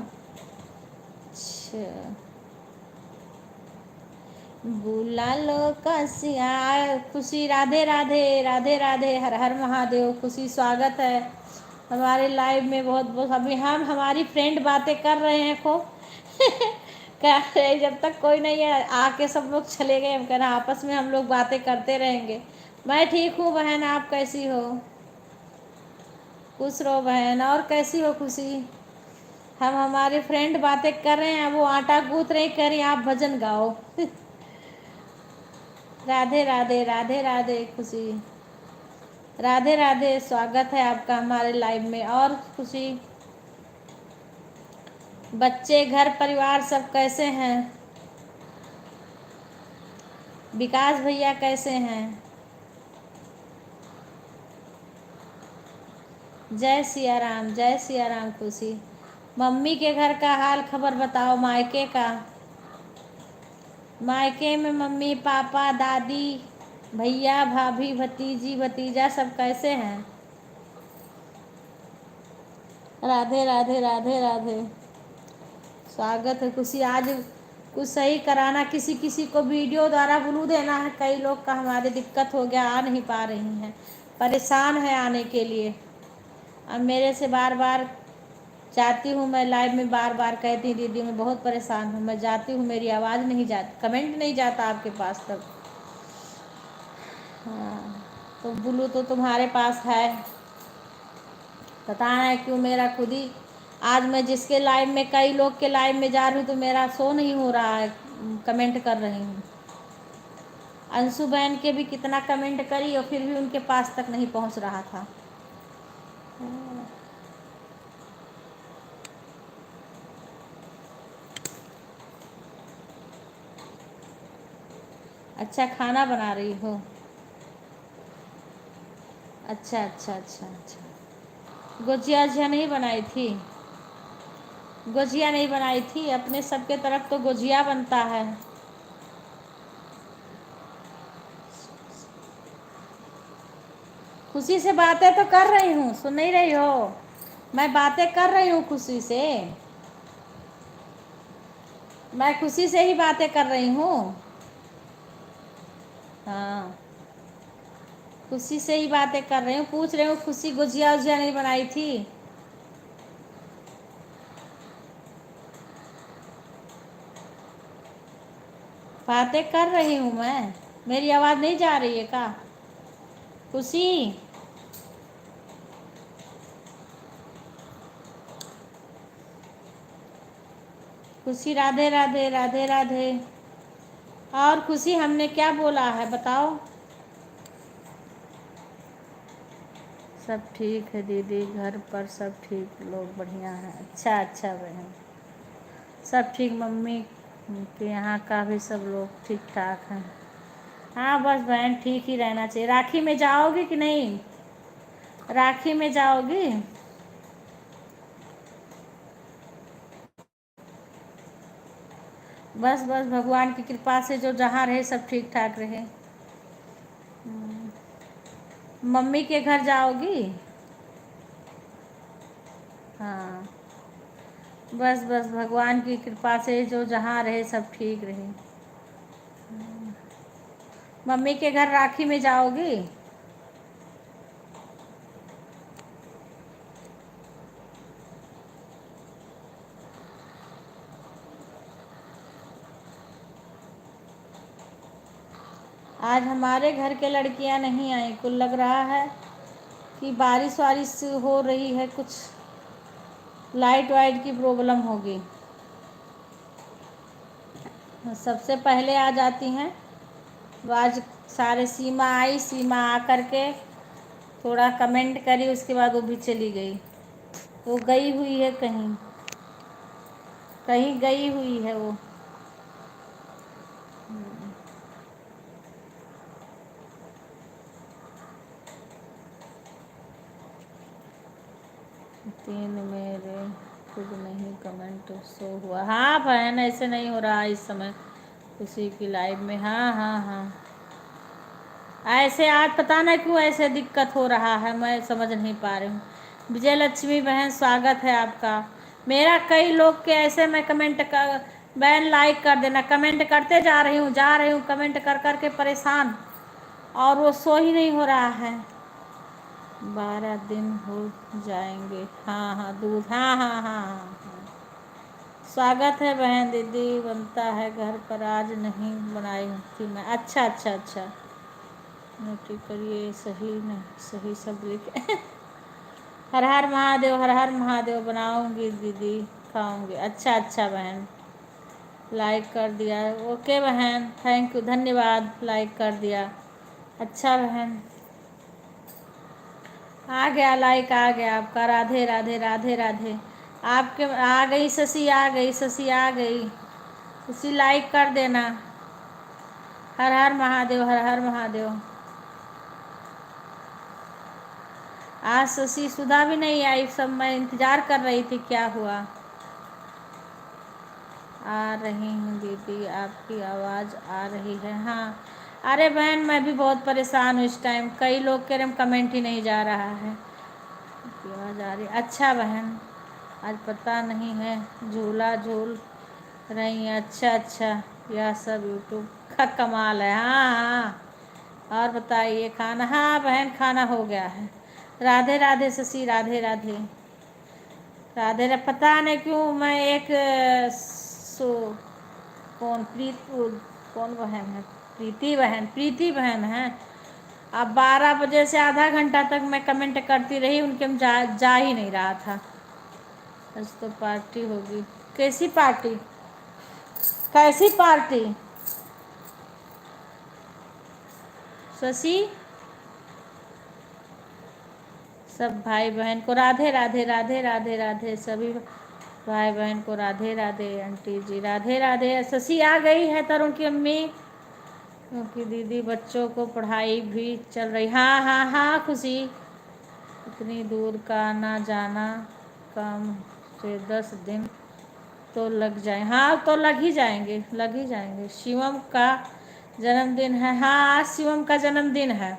अच्छा, बुला लो कसिया। खुशी राधे राधे, राधे राधे, हर हर महादेव। खुशी स्वागत है हमारे लाइव में, बहुत बहुत। अभी हम हमारी फ्रेंड बातें कर रहे हैं खूब कह रहे जब तक कोई नहीं है आके सब लोग चले गए, हम कह रहे आपस में हम लोग बातें करते रहेंगे। मैं ठीक हूँ बहन, आप कैसी हो? खुश रहो बहन। और कैसी हो खुशी? हम हमारे फ्रेंड बातें कर रहे हैं, वो आटा गूंथ रही, कह रही आप भजन गाओ राधे राधे, राधे राधे खुशी, राधे राधे। स्वागत है आपका हमारे लाइव में। और खुशी, बच्चे घर परिवार सब कैसे हैं? विकास भैया कैसे हैं? जय सिया राम, जय सिया राम। खुशी, मम्मी के घर का हाल खबर बताओ, मायके का। मायके में मम्मी पापा दादी भैया भाभी भतीजी भतीजा सब कैसे हैं? राधे राधे, राधे राधे। स्वागत है खुशी। आज कुछ सही कराना, किसी किसी को वीडियो द्वारा ब्लू देना है, कई लोग का हमारे दिक्कत हो गया, आ नहीं पा रही हैं, परेशान है आने के लिए। अब मेरे से बार बार जाती हूँ मैं लाइव में, बार बार कहती दीदी मैं बहुत परेशान हूँ, मैं जाती हूँ मेरी आवाज़ नहीं जाती, कमेंट नहीं जाता आपके पास तक। हाँ, तो ब्लू तो तुम्हारे पास है, पता है क्यों मेरा खुद ही। आज मैं जिसके लाइव में, कई लोग के लाइव में जा रही हूँ तो मेरा शो नहीं हो रहा है, कमेंट कर रही हूँ। अंशु बहन के भी कितना कमेंट करी और फिर भी उनके पास तक नहीं पहुँच रहा था। अच्छा, खाना बना रही हो? अच्छा अच्छा अच्छा अच्छा। गुजिया उजिया नहीं बनाई थी? गुजिया नहीं बनाई थी? अपने सबके तरफ तो गुजिया बनता है। खुशी से बातें तो कर रही हूँ, सुन नहीं रही हो? मैं बातें कर रही हूँ खुशी से, मैं खुशी से ही बातें कर रही हूँ। हाँ, खुशी से ही बातें कर रही हूँ, पूछ रही हूँ खुशी गुजिया उजिया नहीं बनाई थी? बातें कर रही हूँ मैं, मेरी आवाज़ नहीं जा रही है का खुशी? खुशी राधे राधे, राधे राधे। और खुशी हमने क्या बोला है बताओ? सब ठीक है दीदी, घर पर सब ठीक, लोग बढ़िया हैं। अच्छा अच्छा बहन, सब ठीक, मम्मी के यहाँ का भी सब लोग ठीक ठाक हैं। हाँ बस बहन ठीक ही रहना चाहिए। राखी में जाओगी कि नहीं? राखी में जाओगी? बस बस भगवान की कृपा से जो जहाँ रहे सब ठीक ठाक रहे। मम्मी के घर जाओगी? हाँ, बस बस भगवान की कृपा से जो जहाँ रहे सब ठीक रहे। मम्मी के घर राखी में जाओगी? आज हमारे घर के लड़कियां नहीं आई, कुल लग रहा है कि बारिश वारिश हो रही है, कुछ लाइट वाइट की प्रॉब्लम होगी। सबसे पहले आ जाती हैं, तो आज सारे सीमा आई, सीमा आ कर के थोड़ा कमेंट करी, उसके बाद वो भी चली गई। वो गई हुई है कहीं, कहीं गई हुई है वो। 3 मेरे खुद नहीं कमेंट शो हुआ। हाँ बहन, ऐसे नहीं हो रहा इस समय किसी की लाइव में। हाँ हाँ हाँ, ऐसे आज पता नहीं क्यों ऐसे दिक्कत हो रहा है, मैं समझ नहीं पा रही हूँ। विजय लक्ष्मी बहन, स्वागत है आपका। मेरा कई लोग के ऐसे मैं कमेंट कर, बहन लाइक कर देना, कमेंट करते जा रही हूँ कमेंट कर कर के परेशान, और वो शो ही नहीं हो रहा है। 12 दिन हो जाएंगे। हाँ हाँ, दूध, हाँ हाँ हाँ हाँ हाँ। स्वागत है बहन। दीदी बनता है घर पर, आज नहीं बनाई थी मैं। अच्छा अच्छा अच्छा, नोटिस करिए, सही नहीं सही सब लिखे। हर हर महादेव, हर हर महादेव। बनाऊंगी दीदी, खाऊंगी। अच्छा अच्छा बहन, लाइक कर दिया। ओके बहन, थैंक यू, धन्यवाद, लाइक कर दिया। अच्छा बहन, आ गया लाइक, आ गया आपका। राधे राधे राधे राधे। आपके आ गई शशि, आ गई शशि, आ गई शशि, लाइक कर देना। हर हर महादेव, हर हर महादेव। आज शशि सुधा भी नहीं आई, सब मैं इंतज़ार कर रही थी क्या हुआ। आ रही हूँ दीदी, आपकी आवाज़ आ रही है। हाँ, अरे बहन मैं भी बहुत परेशान हूँ इस टाइम, कई लोग कह रहे हैं कमेंट ही नहीं जा रहा है। आवाज़ आ रही। अच्छा बहन, आज पता नहीं है, झूला झूल रही हैं। अच्छा अच्छा, यह सब यूट्यूब का कमाल है। हाँ हाँ, और बताइए खाना। हाँ बहन, खाना हो गया है। राधे राधे शशि, राधे राधे राधे राधे। पता नहीं क्यों मैं एक सो कौन कौन बहन है, प्रीति बहन, प्रीति बहन है। अब 12 बजे से आधा घंटा तक मैं कमेंट करती रही, उनके में जा ही नहीं रहा था। आज तो पार्टी होगी। कैसी पार्टी, कैसी पार्टी शशि? सब भाई बहन को राधे राधे राधे राधे राधे, सभी भाई बहन को राधे राधे। आंटी जी राधे राधे। शशि आ गई है तरुण की अम्मी, क्योंकि दीदी बच्चों को पढ़ाई भी चल रही। हाँ हाँ हाँ खुशी, इतनी दूर का आना जाना, कम से 10 दिन तो लग जाए। हाँ तो लग ही जाएंगे, लग ही जाएंगे। शिवम का जन्मदिन है। हाँ आज शिवम का जन्मदिन है,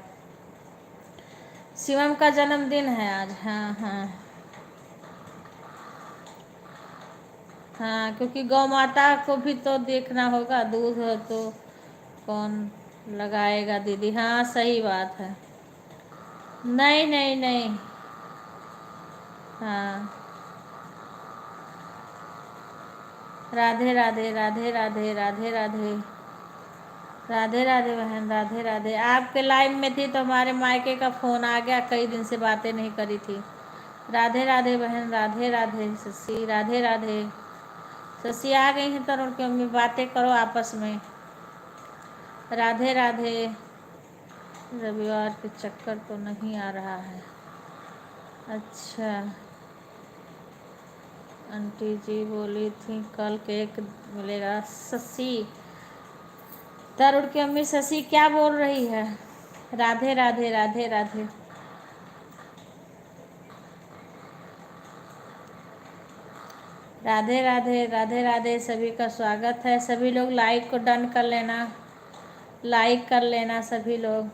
शिवम का जन्मदिन है आज। हाँ हाँ हाँ, क्योंकि गौ माता को भी तो देखना होगा, दूध हो तो कौन लगाएगा दीदी। हाँ सही बात है। नहीं नहीं नहीं, हाँ राधे राधे राधे राधे राधे राधे राधे राधे बहन, राधे राधे। आपके लाइव में थी तो हमारे मायके का फ़ोन आ गया, कई दिन से बातें नहीं करी थी। राधे राधे बहन, राधे राधे शशि, राधे राधे शशि। आ गई हैं तरुण की मम्मी, बातें करो आपस में। राधे राधे। रविवार के चक्कर तो नहीं आ रहा है। अच्छा, आंटी जी बोली थी कल केक मिलेगा। शशि, तरुण की अम्मी शशि क्या बोल रही है? राधे राधे राधे राधे राधे राधे राधे राधे। सभी का स्वागत है। सभी लोग लाइक को डन कर लेना, लाइक कर लेना सभी लोग।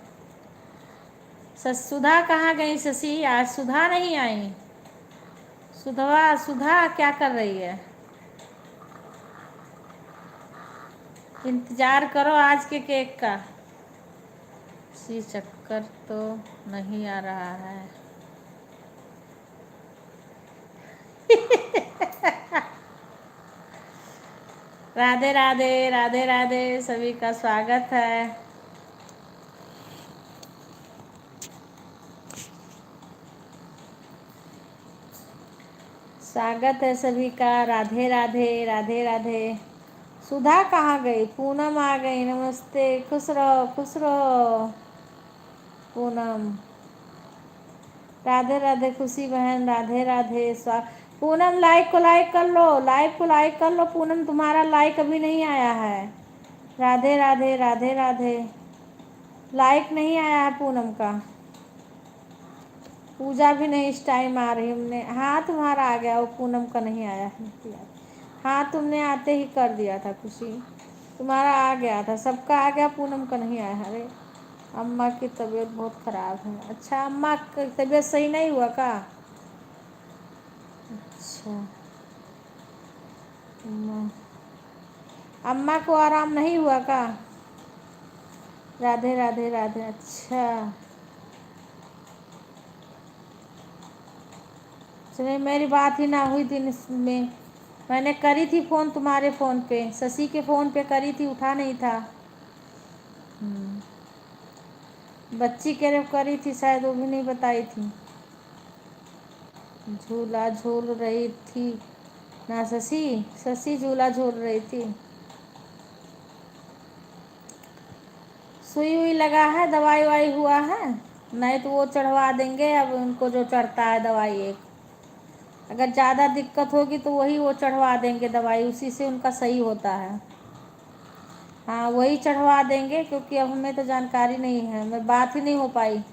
सुधा कहाँ गई शशि? आज सुधा नहीं आई। सुधा, सुधा क्या कर रही है? इंतज़ार करो आज के केक का। इसी चक्कर तो नहीं आ रहा है। राधे राधे राधे राधे, सभी का स्वागत है। स्वागत है सभी का। राधे राधे राधे राधे। सुधा कहाँ गई? पूनम आ गई। नमस्ते, खुश रहो खुश रहो पूनम। राधे राधे खुशी बहन, राधे राधे। पूनम लाइक को लाइक कर लो, लाइक को लाइक कर लो पूनम, तुम्हारा लाइक अभी नहीं आया है। राधे राधे राधे राधे। लाइक नहीं आया है पूनम का। पूजा भी नहीं इस टाइम आ रही हमने। हाँ तुम्हारा आ गया, वो पूनम का नहीं आया है। हाँ तुमने आते ही कर दिया था खुशी, तुम्हारा आ गया था, सबका आ गया, पूनम का नहीं आया। अरे अम्मा की तबीयत बहुत ख़राब है। अच्छा अम्मा की तबीयत सही नहीं हुआ का? अच्छा अम्मा अम्मा को आराम नहीं हुआ का? राधे राधे राधे। अच्छा चलिए, मेरी बात ही ना हुई दिन में। मैंने करी थी फ़ोन तुम्हारे फ़ोन पे, शशि के फ़ोन पे करी थी, उठा नहीं था। बच्ची के लिए करी थी शायद, वो भी नहीं बताई थी। झूला झूल रही थी ना शशि? शशि झूला झूल रही थी। सुई हुई लगा है, दवाई वाई हुआ है? नहीं तो वो चढ़वा देंगे, अब उनको जो चढ़ता है दवाई एक, अगर ज़्यादा दिक्कत होगी तो वही वो चढ़वा देंगे दवाई, उसी से उनका सही होता है। हाँ वही चढ़वा देंगे, क्योंकि अब हमें तो जानकारी नहीं है, मैं बात ही नहीं हो पाई।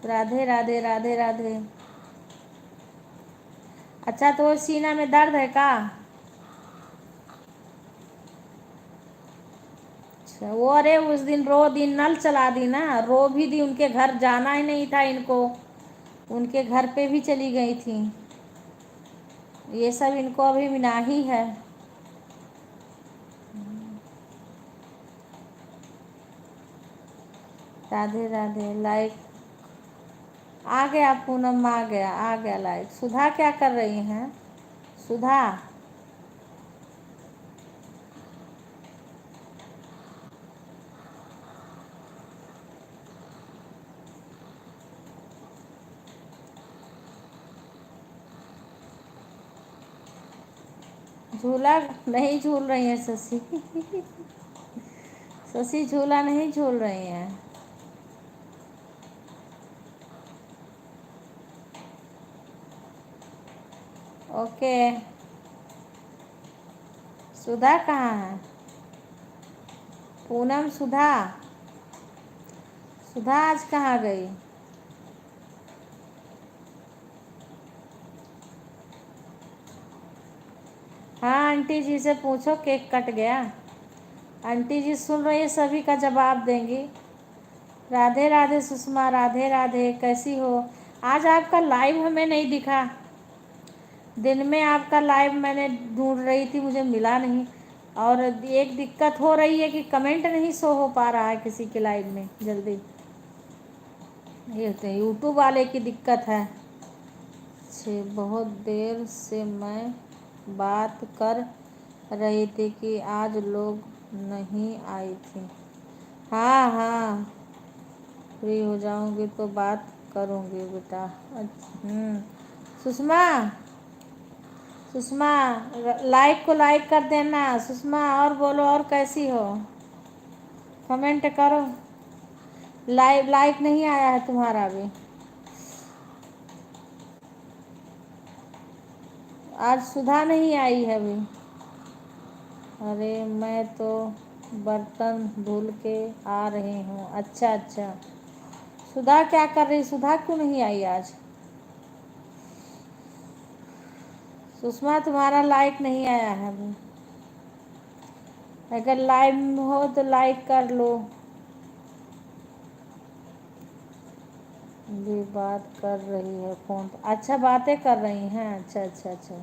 राधे राधे राधे राधे। अच्छा तो सीना में दर्द है का? अच्छा वो, अरे उस दिन नल चला दी ना, रो भी दी, उनके घर जाना ही नहीं था इनको, उनके घर पे भी चली गई थी। ये सब इनको अभी मनाही है। राधे राधे। लाइक आ गया, पूनम आ गया लाइक। सुधा क्या कर रही हैं? सुधा झूला नहीं झूल रही हैं शशि। शशि झूला नहीं झूल रही हैं। ओके। सुधा कहाँ है? पूनम सुधा, सुधा आज कहाँ गई? हाँ आंटी जी से पूछो केक कट गया। आंटी जी सुन रही है, सभी का जवाब देंगी। राधे राधे सुषमा, राधे राधे, कैसी हो? आज आपका लाइव हमें नहीं दिखा, दिन में आपका लाइव मैंने ढूंढ रही थी, मुझे मिला नहीं। और एक दिक्कत हो रही है कि कमेंट नहीं शो हो पा रहा है किसी के लाइव में जल्दी, ये तो यूट्यूब वाले की दिक्कत है। बहुत देर से मैं बात कर रही थी कि आज लोग नहीं आई थी। हाँ हाँ फ्री हो जाऊंगी तो बात करूंगी बेटा। सुषमा, सुषमा लाइक को लाइक कर देना सुषमा, और बोलो और कैसी हो, कमेंट करो। लाइक लाइक नहीं आया है तुम्हारा अभी। आज सुधा नहीं आई है अभी। अरे मैं तो बर्तन धुल के आ रही हूँ। अच्छा अच्छा, सुधा क्या कर रही? सुधा क्यों नहीं आई आज? सुषमा तुम्हारा लाइक नहीं आया है अभी, अगर लाइव में हो तो लाइक कर लो। भी बात कर रही है फोन पे। अच्छा बातें कर रही हैं, अच्छा अच्छा अच्छा।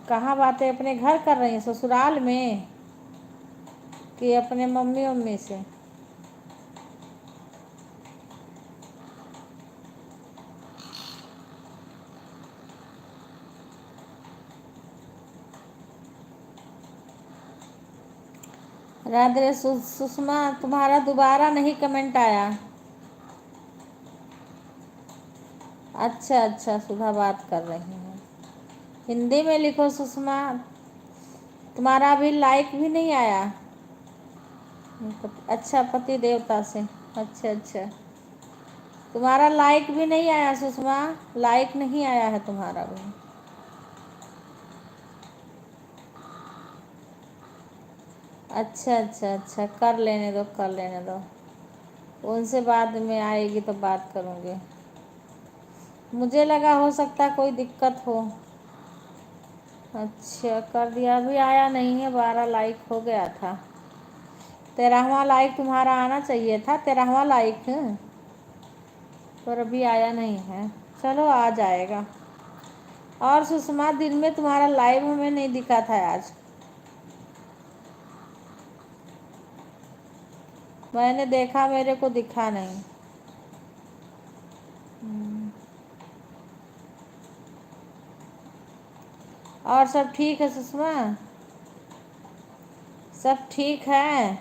कहाँ बातें, अपने घर कर रही हैं, ससुराल में कि अपने मम्मी मम्मी से? राधे सुषमा तुम्हारा दोबारा नहीं कमेंट आया। अच्छा अच्छा सुधा बात कर रही हैं, हिंदी में लिखो सुषमा। तुम्हारा अभी लाइक भी नहीं आया? अच्छा पति देवता से, अच्छा अच्छा। तुम्हारा लाइक भी नहीं आया सुषमा, लाइक नहीं आया है तुम्हारा भी। अच्छा अच्छा अच्छा, कर लेने दो कर लेने दो। उनसे बाद में आएगी तो बात करूँगी। मुझे लगा हो सकता कोई दिक्कत हो। अच्छा कर दिया, अभी आया नहीं है। 12 लाइक हो गया था। 13वां लाइक तुम्हारा आना चाहिए था, 13वां लाइक, पर अभी आया नहीं है। चलो आ जाएगा। और सुषमा, दिन में तुम्हारा लाइव हमें नहीं दिखा था आज। मैंने देखा, मेरे को दिखा नहीं। और सब ठीक है सुषमा? सब ठीक है?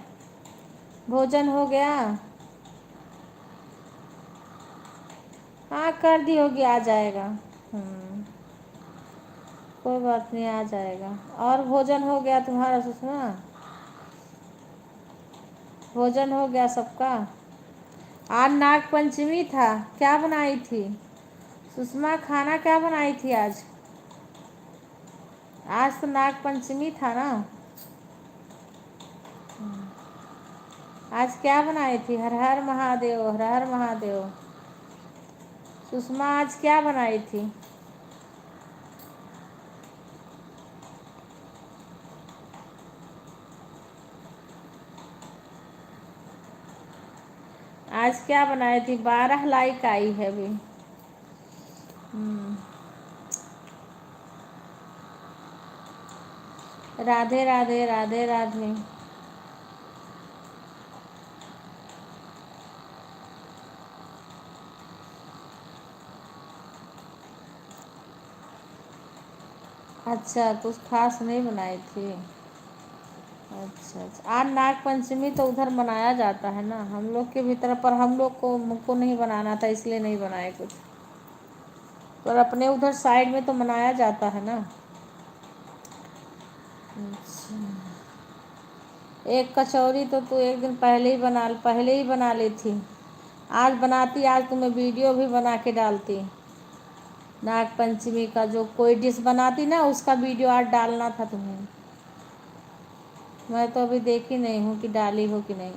भोजन हो गया? हाँ कर दी होगी, आ जाएगा। कोई बात नहीं, आ जाएगा। और भोजन हो गया तुम्हारा सुषमा? भोजन हो गया सबका? आज नाग पंचमी था, क्या बनाई थी सुषमा? खाना क्या बनाई थी आज? आज तो नाग पंचमी था ना। आज क्या बनाई थी? हर हर महादेव, हर हर महादेव। सुषमा आज क्या बनाई थी? आज क्या बनाई थी? 12 लाइक आई है अभी। राधे राधे राधे राधे। अच्छा, कुछ खास नहीं बनाई थी। अच्छा अच्छा, आज नाग पंचमी तो उधर मनाया जाता है ना हम लोग के भीतर, पर हम लोग को मुझको नहीं बनाना था, इसलिए नहीं बनाए कुछ। पर अपने उधर साइड में तो मनाया जाता है ना। अच्छा, एक कचौरी तो तू एक दिन पहले ही बना ली थी। आज बनाती, आज तुम्हें वीडियो भी बना के डालती। नाग पंचमी का जो कोई डिश बनाती ना, उसका वीडियो आज डालना था तुम्हें। मैं तो अभी देखी नहीं हूँ कि डाली हो कि नहीं।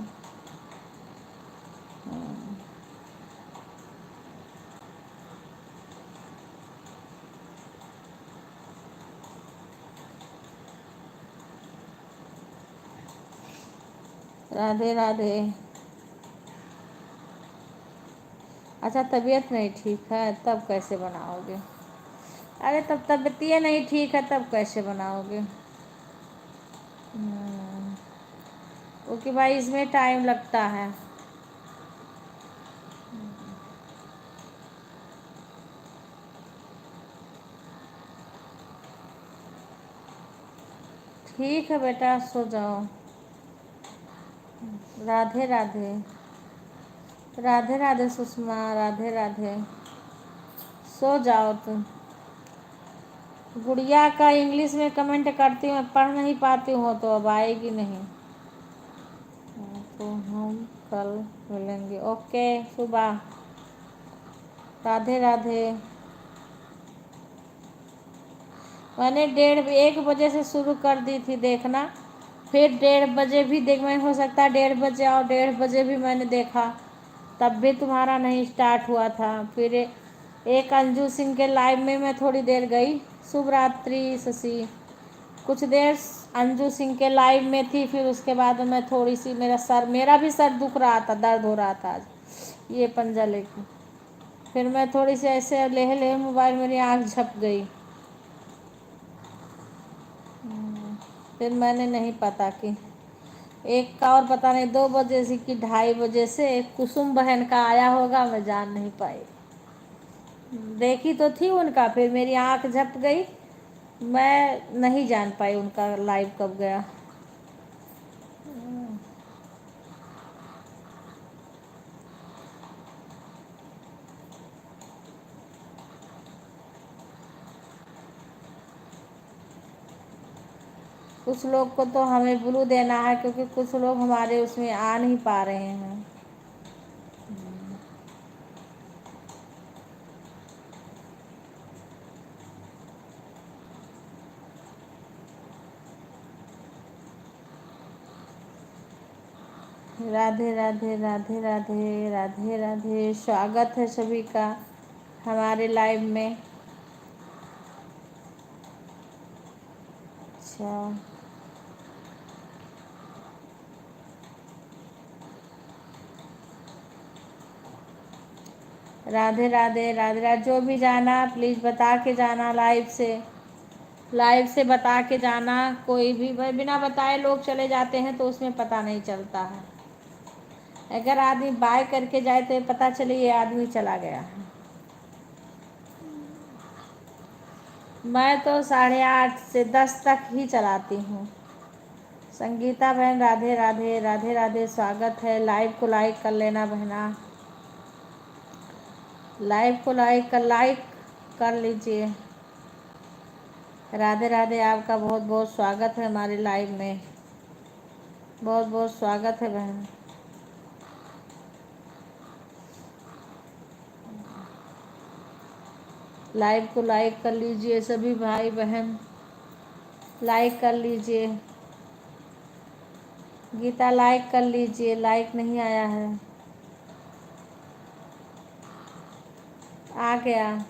राधे राधे। अच्छा, तबीयत नहीं ठीक है तब कैसे बनाओगे? अरे तब तबीयत ये नहीं ठीक है तब कैसे बनाओगे? क्योंकि भाई इसमें टाइम लगता है। ठीक है बेटा, सो जाओ। राधे राधे। राधे राधे सुषमा, राधे राधे। सो जाओ तुम। गुड़िया का इंग्लिश में कमेंट करती हूँ, पढ़ नहीं पाती हूँ तो अब आएगी नहीं। तो हम कल मिलेंगे, ओके सुबह। राधे राधे। मैंने 1:30 बजे से शुरू कर दी थी देखना, फिर 1:30 बजे भी देख, मैं हो सकता है 1:30 बजे और 1:30 बजे भी मैंने देखा, तब भी तुम्हारा नहीं स्टार्ट हुआ था। फिर एक अंजू सिंह के लाइव में मैं थोड़ी देर गई। शुभ रात्रि शशि। कुछ देर अंजू सिंह के लाइव में थी, फिर उसके बाद मैं थोड़ी सी, मेरा भी सर दुख रहा था, दर्द हो रहा था आज ये पंजा लेके। फिर मैं थोड़ी सी ऐसे लेहे लेहे मोबाइल, मेरी आँख झप गई। फिर मैंने नहीं पता कि एक का, और पता नहीं 2 बजे से कि 2:30 बजे से एक कुसुम बहन का आया होगा, मैं जान नहीं पाई। देखी तो थी उनका, फिर मेरी आँख झप गई, मैं नहीं जान पाई उनका लाइव कब गया। कुछ लोग को तो हमें ब्लू देना है, क्योंकि कुछ लोग हमारे उसमें आ नहीं पा रहे हैं। राधे राधे राधे राधे राधे राधे। स्वागत है सभी का हमारे लाइव में। अच्छा, राधे राधे राधे राधे। जो भी जाना प्लीज़ बता के जाना, लाइव से बता के जाना। कोई भी बिना बताए लोग चले जाते हैं तो उसमें पता नहीं चलता है। अगर आदमी बाय करके जाए तो पता चले ये आदमी चला गया है। मैं तो 8:30 से 10 तक ही चलाती हूँ। संगीता बहन राधे राधे राधे राधे। स्वागत है। लाइव को लाइक कर लेना बहना, लाइव को लाइक कर लीजिए। राधे राधे। आपका बहुत बहुत स्वागत है हमारे लाइव में। बहुत बहुत स्वागत है बहन। लाइव को लाइक कर लीजिए सभी भाई बहन, लाइक कर लीजिए। गीता लाइक कर लीजिए, लाइक नहीं आया है। आ गया,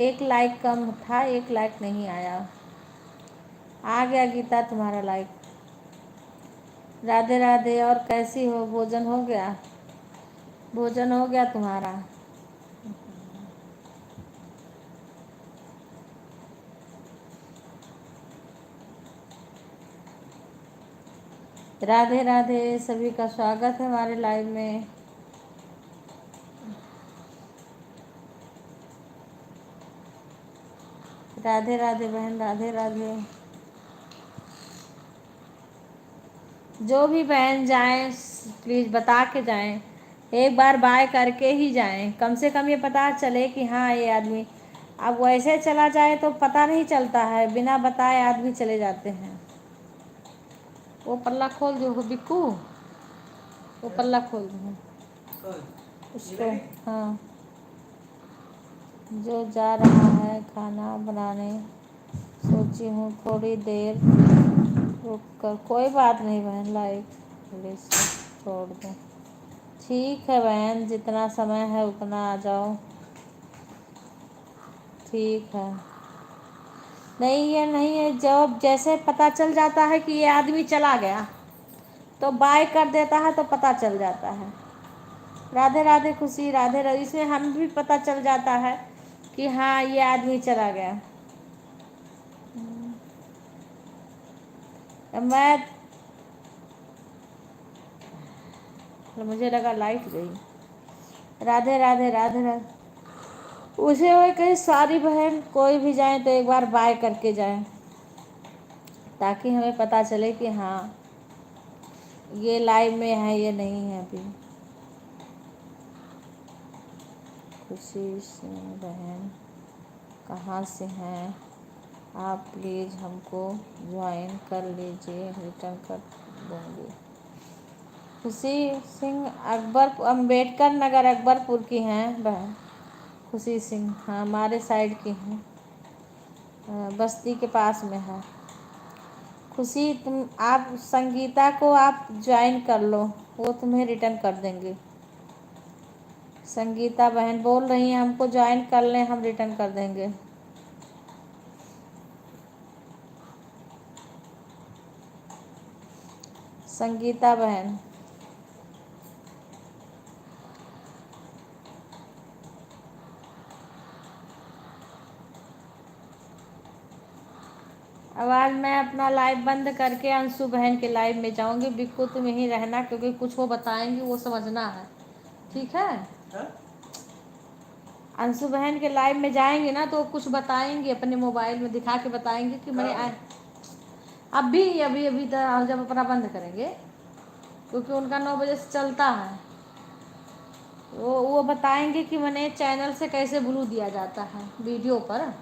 एक लाइक कम था, एक लाइक नहीं आया। आ गया गीता तुम्हारा लाइक। राधे राधे। और कैसी हो? भोजन हो गया? भोजन हो गया तुम्हारा? राधे राधे। सभी का स्वागत है हमारे लाइव में। राधे राधे बहन, राधे राधे। जो भी बहन जाएं प्लीज़ बता के जाएं, एक बार बाय करके ही जाएं। कम से कम ये पता चले कि हाँ ये आदमी। अब वैसे चला जाए तो पता नहीं चलता है, बिना बताए आदमी चले जाते हैं। वो पल्ला खोल दो बिक्कू, वो पल्ला खोल दो उसको। हाँ, जो जा रहा है खाना बनाने, सोची हूँ थोड़ी देर रुक कर। कोई बात नहीं बहन, लाइक प्लीज छोड़ दो। ठीक है बहन, जितना समय है उतना आ जाओ। ठीक है। नहीं ये नहीं है, जब जैसे पता चल जाता है कि ये आदमी चला गया तो बाय कर देता है तो पता चल जाता है। राधे राधे खुशी, राधे राधे। इसमें हम भी पता चल जाता है कि हाँ ये आदमी चला गया। मैं मुझे लगा लाइट गई। राधे राधे राधे राधे। उसे वो कहीं सारी बहन कोई भी जाए तो एक बार बाय करके जाए, ताकि हमें पता चले कि हाँ ये लाइव में है, ये नहीं है अभी। खुशी सिंह बहन कहाँ से हैं आप? प्लीज़ हमको ज्वाइन कर लीजिए, रिटर्न कर दूँगी। खुशी सिंह अम्बेडकर नगर अकबरपुर की हैं बहन। खुशी सिंह हाँ हमारे साइड की हैं, बस्ती के पास में है। खुशी आप संगीता को आप ज्वाइन कर लो, वो तुम्हें रिटर्न कर देंगे। संगीता बहन बोल रही हैं हमको ज्वाइन कर लें, हम रिटर्न कर देंगे। संगीता बहन अब आज मैं अपना लाइव बंद करके अंशु बहन के लाइव में जाऊंगी। बिक्कू तुम यहीं रहना, क्योंकि कुछ वो बताएंगी वो समझना है, ठीक है? अंशु बहन के लाइव में जाएंगे ना तो कुछ बताएंगे, अपने मोबाइल में दिखा के बताएंगे कि मैंने अभी अभी अभी तो जब अपना बंद करेंगे, क्योंकि उनका 9 बजे से चलता है। वो बताएंगे कि मैंने चैनल से कैसे ब्लू दिया जाता है वीडियो पर।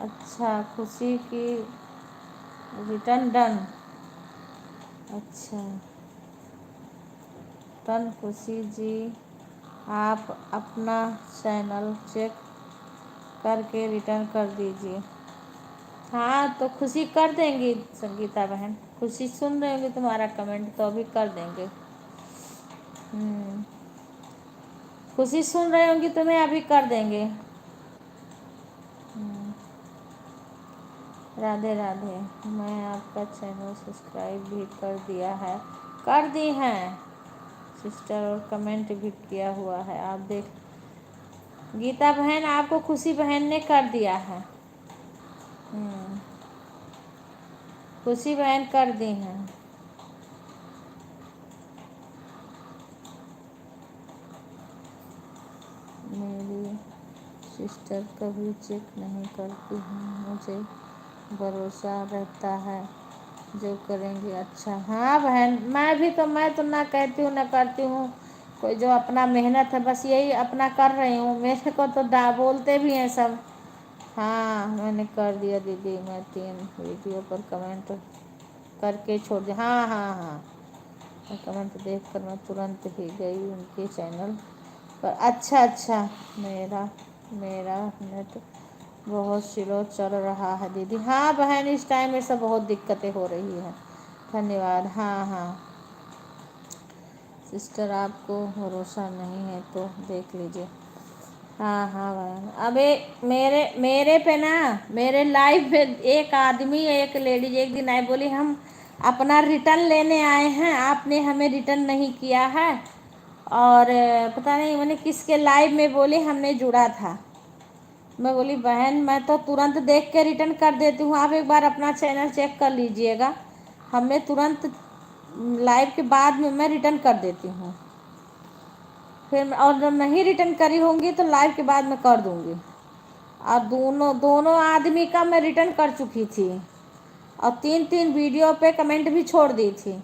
अच्छा, खुशी की रिटर्न डन। अच्छा डन खुशी जी, आप अपना चैनल चेक करके रिटर्न कर दीजिए। हाँ तो खुशी कर देंगी संगीता बहन, खुशी सुन रहे होंगे तुम्हारा कमेंट तो अभी कर देंगे। खुशी सुन रहे होंगी तुम्हें अभी कर देंगे। राधे राधे। मैं आपका चैनल सब्सक्राइब भी कर दिया है। कर दी हैं सिस्टर, और कमेंट भी किया हुआ है, आप देख। गीता बहन आपको खुशी बहन ने कर दिया है। खुशी बहन कर दी हैं। मेरी सिस्टर कभी चेक नहीं करती हैं, मुझे भरोसा रहता है जो करेंगे अच्छा। हाँ बहन, मैं तो ना कहती हूँ ना करती हूँ, कोई जो अपना मेहनत है बस यही अपना कर रही हूँ। मेरे को तो बोलते भी हैं सब। हाँ मैंने कर दिया दीदी, मैं 3 वीडियो पर कमेंट करके छोड़ दिया। हाँ हाँ हाँ, कमेंट देखकर मैं तुरंत ही गई उनके चैनल पर। अच्छा, मेरा मेरा नेट बहुत स्लो चल रहा है दीदी। हाँ बहन, इस टाइम में सब बहुत दिक्कतें हो रही हैं। धन्यवाद। हाँ सिस्टर, आपको भरोसा नहीं है तो देख लीजिए। हाँ बहन, अबे मेरे पे ना, मेरे लाइव में एक आदमी एक लेडीज एक दिन आई, बोली हम अपना रिटर्न लेने आए हैं, आपने हमें रिटर्न नहीं किया है। और पता नहीं मैंने किसके लाइव में बोली, हमने जुड़ा था। मैं बोली बहन मैं तो तुरंत देख के रिटर्न कर देती हूँ, आप एक बार अपना चैनल चेक कर लीजिएगा। हमने तुरंत लाइव के बाद में मैं रिटर्न कर देती हूँ। फिर और जब नहीं रिटर्न करी होंगी तो लाइव के बाद में कर दूँगी। और दोनों आदमी का मैं रिटर्न कर चुकी थी, और 3 वीडियो पे कमेंट भी छोड़ दी थी।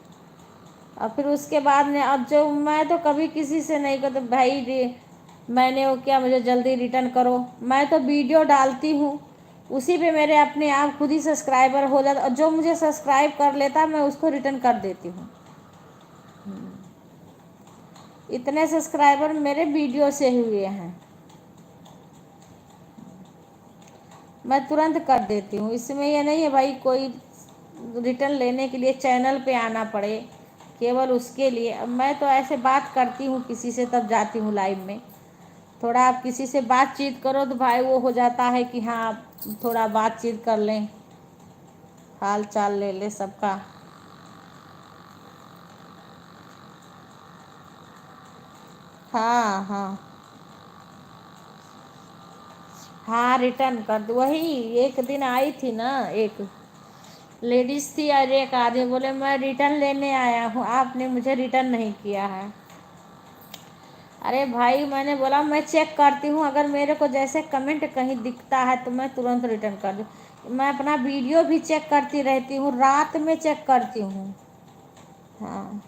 और फिर उसके बाद में अब जो मैं तो कभी किसी से नहीं कहती भाई मैंने वो क्या, मुझे जल्दी रिटर्न करो। मैं तो वीडियो डालती हूँ, उसी पे मेरे अपने आप खुद ही सब्सक्राइबर हो जाता, और जो मुझे सब्सक्राइब कर लेता मैं उसको रिटर्न कर देती हूँ। इतने सब्सक्राइबर मेरे वीडियो से हुए हैं, मैं तुरंत कर देती हूँ। इसमें ये नहीं है भाई कोई रिटर्न लेने के लिए चैनल पे आना पड़े, केवल उसके लिए। अब मैं तो ऐसे बात करती हूँ किसी से तब जाती हूँ लाइव में। थोड़ा आप किसी से बातचीत करो तो भाई वो हो जाता है कि हाँ आप थोड़ा बातचीत कर लें, हाल चाल ले ले सबका। हाँ हाँ रिटर्न कर दो। वही एक दिन आई थी ना, एक लेडीज़ थी और एक आदमी, बोले मैं रिटर्न लेने आया हूँ, आपने मुझे रिटर्न नहीं किया है। अरे भाई मैंने बोला मैं चेक करती हूँ, अगर मेरे को जैसे कमेंट कहीं दिखता है तो मैं तुरंत रिटर्न कर दूँ। मैं अपना वीडियो भी चेक करती रहती हूँ, रात में चेक करती हूँ। हाँ,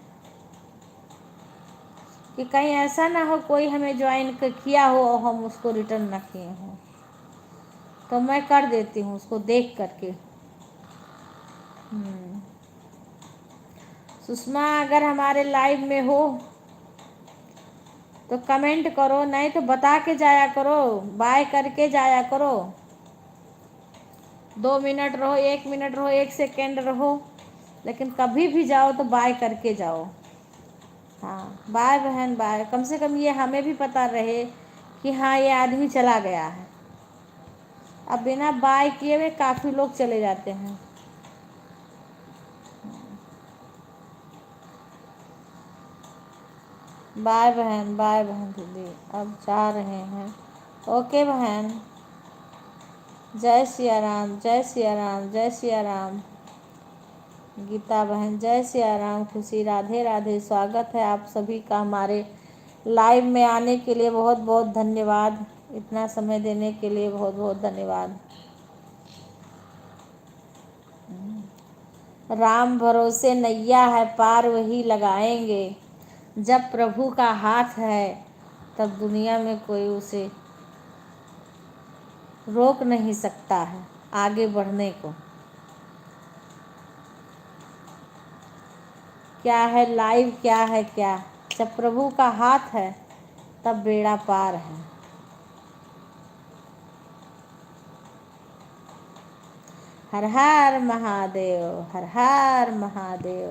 कि कहीं ऐसा ना हो कोई हमें ज्वाइन किया हो और हम उसको रिटर्न ना किए हों, तो मैं कर देती हूँ उसको देख करके। सुषमा अगर हमारे लाइव में हो तो कमेंट करो, नहीं तो बता के जाया करो, बाय करके जाया करो। 2 मिनट रहो, 1 मिनट रहो, 1 सेकेंड रहो, लेकिन कभी भी जाओ तो बाय करके जाओ। हाँ बाय बहन बाय, कम से कम ये हमें भी पता रहे कि हाँ ये आदमी चला गया है। अब बिना बाय किए हुए काफ़ी लोग चले जाते हैं। बाय बहन दीदी, अब जा रहे हैं। ओके बहन, जय सिया राम, जय सिया राम, जय सिया राम। गीता बहन जय सिया राम। खुशी राधे राधे। स्वागत है आप सभी का हमारे लाइव में आने के लिए, बहुत बहुत धन्यवाद। इतना समय देने के लिए बहुत बहुत धन्यवाद। राम भरोसे नैया है पार वही लगाएंगे, जब प्रभु का हाथ है तब दुनिया में कोई उसे रोक नहीं सकता है आगे बढ़ने को। क्या है लाइव, क्या है क्या, जब प्रभु का हाथ है तब बेड़ा पार है। हर हर महादेव, हर हर महादेव,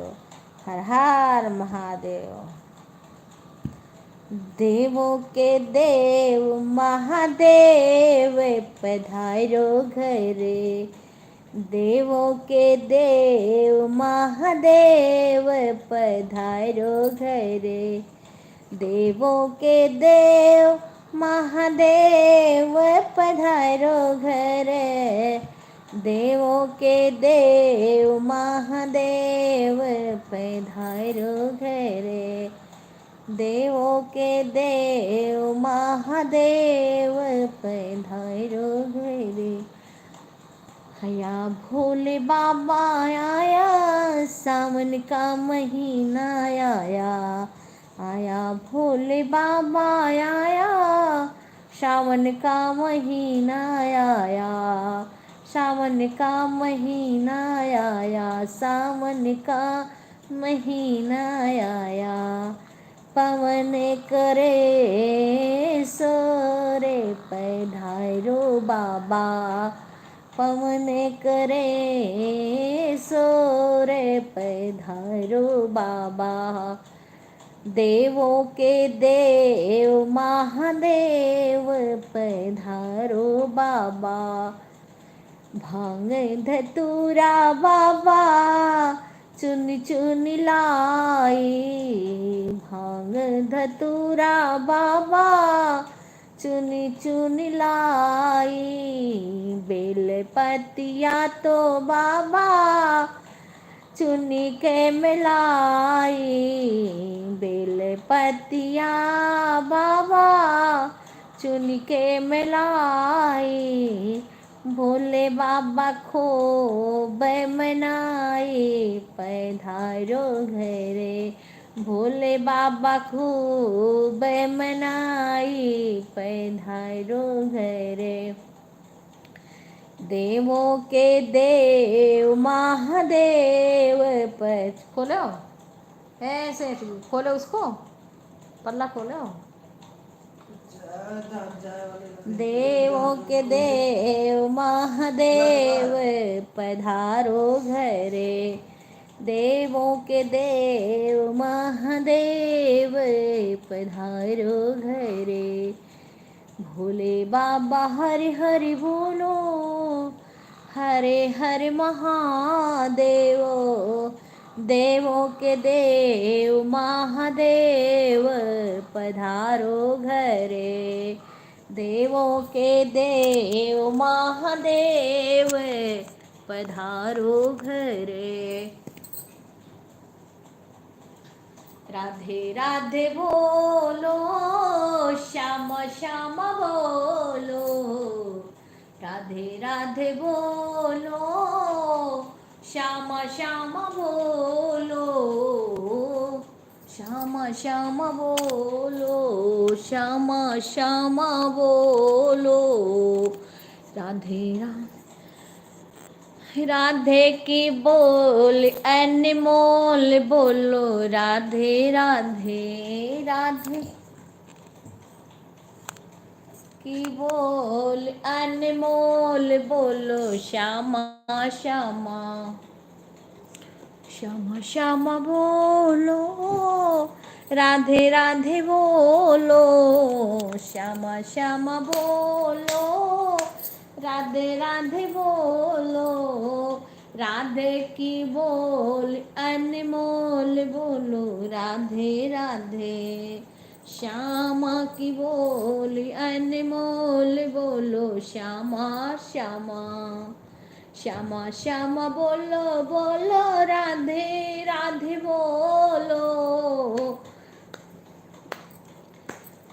हर हर महादेव। देवों के देव महादेव पधारो घरे, देवों के देव महादेव पधारो घरे, देवों के देव महादेव पधारो घरे, देवों के देव महादेव पधारो घरे, देवों के देव महादेव पधारो घरे। आया भोले बाबा आया, सावन का महीना आया, आया भोले बाबा आया, सावन का महीना आया, सावन का महीना आया, सावन का महीना आया। पवन करे सोरे पधारो बाबा, पवन करे सोरे पधारो बाबा, देवों के देव महादेव पधारो बाबा। भांग धतूरा बाबा चुन चुन लाई, भांग धतूरा बाबा चुन चुन लाई, बेल पतिया तो बाबा चुन के मिलाई, बेल पतिया बाबा चुन के मिलाई, भोले बाबा खूब मनाई पधारो घरे, भोले बाबा खूब मनाई पधारो घरे, देवों के देव महादेव खोलो ऐसे खोलो, उसको पल्ला खोलो, देवों के देव महादेव पधारो घरे, देवों के देव महादेव पधारो घरे, भोले बाबा हरि हरि बोलो, हरे हरे महादेव, देवों के देव महादेव पधारो घरे, देवों के देव महादेव पधारो घरे। राधे राधे बोलो, श्याम श्याम बोलो, राधे राधे बोलो, श्याम श्याम बोलो, श्याम श्याम बोलो, श्याम श्याम बोलो, राधे राधे राधे की बोल अनमोल बोलो, राधे राधे राधे की बोल अनमोल बोलो, श्यामा श्यामा श्यामा श्यामा बोलो, राधे राधे बोलो, श्यामा श्यामा बोलो, राधे राधे बोलो, राधे की बोल अनमोल बोलो, राधे राधे श्यामा की बोल अनमोल बोलो, श्यामा श्यामा श्यामा श्यामा बोलो बोलो, राधे राधे बोलो,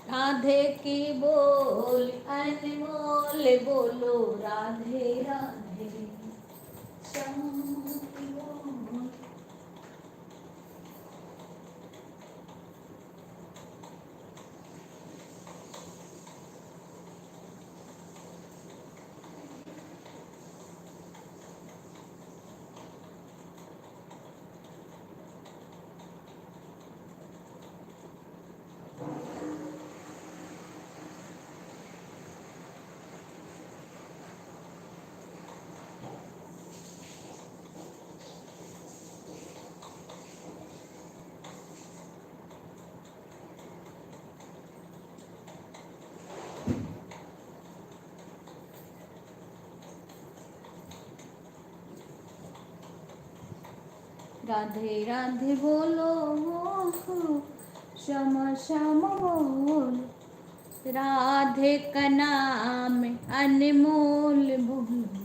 राधे की बोल अनमोल बोलो, राधे राधे श्यामा की बोल। राधे राधे बोलो, श्यामा श्यामा बोलो, राधे का नाम अनमोल बोलो।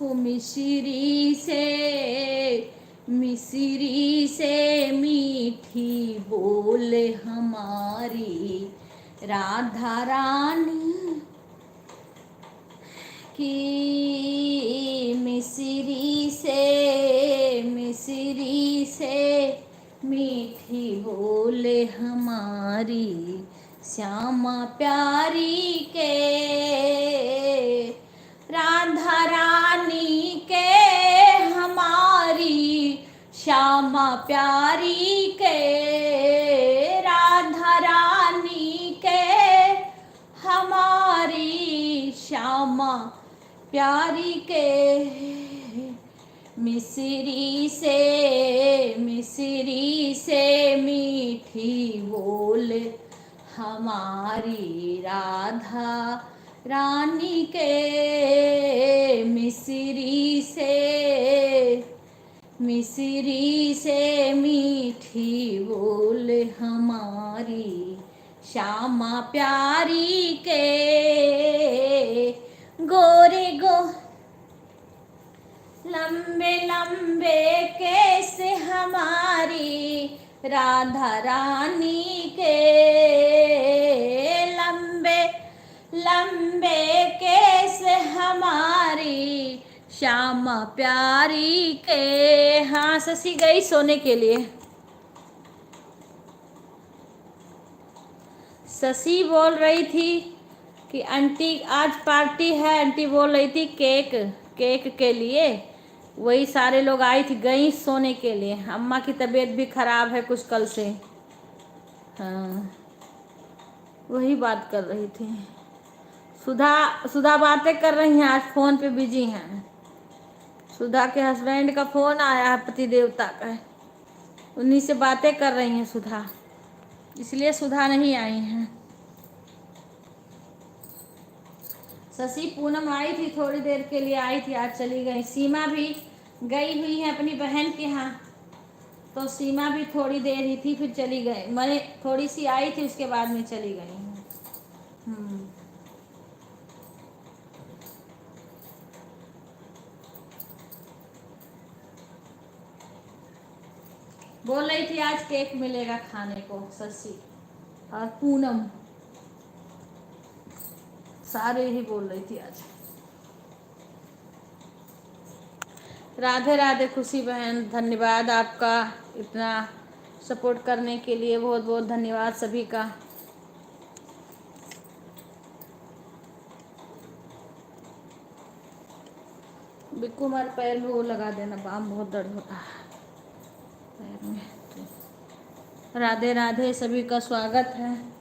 वो मिश्री से मीठी बोले हमारी राधा रानी की, मिश्री से मीठी बोले हमारी श्यामा प्यारी के, राधा रानी के हमारी श्यामा प्यारी के, राधा रानी के हमारी श्यामा प्यारी के, मिश्री से मीठी बोले हमारी राधा रानी के, मिश्री से मीठी बोले हमारी श्यामा प्यारी के, गोरे लंबे लंबे केस हमारी राधा रानी के, लंबे लंबे केस हमारी श्यामा प्यारी के। हाँ शशि गई सोने के लिए। शशि बोल रही थी कि आंटी आज पार्टी है, आंटी बोल रही थी केक के लिए, वही सारे लोग आई थी, गई सोने के लिए। अम्मा की तबीयत भी ख़राब है कुछ कल से। हाँ वही बात कर रही थी। सुधा बातें कर रही हैं, आज फ़ोन पे बिजी हैं। सुधा के हस्बैंड का फ़ोन आया है, पति देवता का, उन्हीं से बातें कर रही हैं सुधा, इसलिए सुधा नहीं आई हैं। शशि पूनम आई थी, थोड़ी देर के लिए आई थी, आज चली गई। सीमा भी गई हुई है अपनी बहन के यहाँ, तो सीमा भी थोड़ी देर ही थी फिर चली गई। मैंने थोड़ी सी आई थी, उसके बाद में चली गई। बोल रही थी आज केक मिलेगा खाने को, शशि और पूनम सारे ही बोल रही थी आज। राधे राधे खुशी बहन, धन्यवाद आपका इतना सपोर्ट करने के लिए, बहुत बहुत धन्यवाद सभी का। बिक्कू हमारे पैर में वो लगा देना, बाम बहुत दर्द होता है पैर में। राधे राधे सभी का स्वागत है।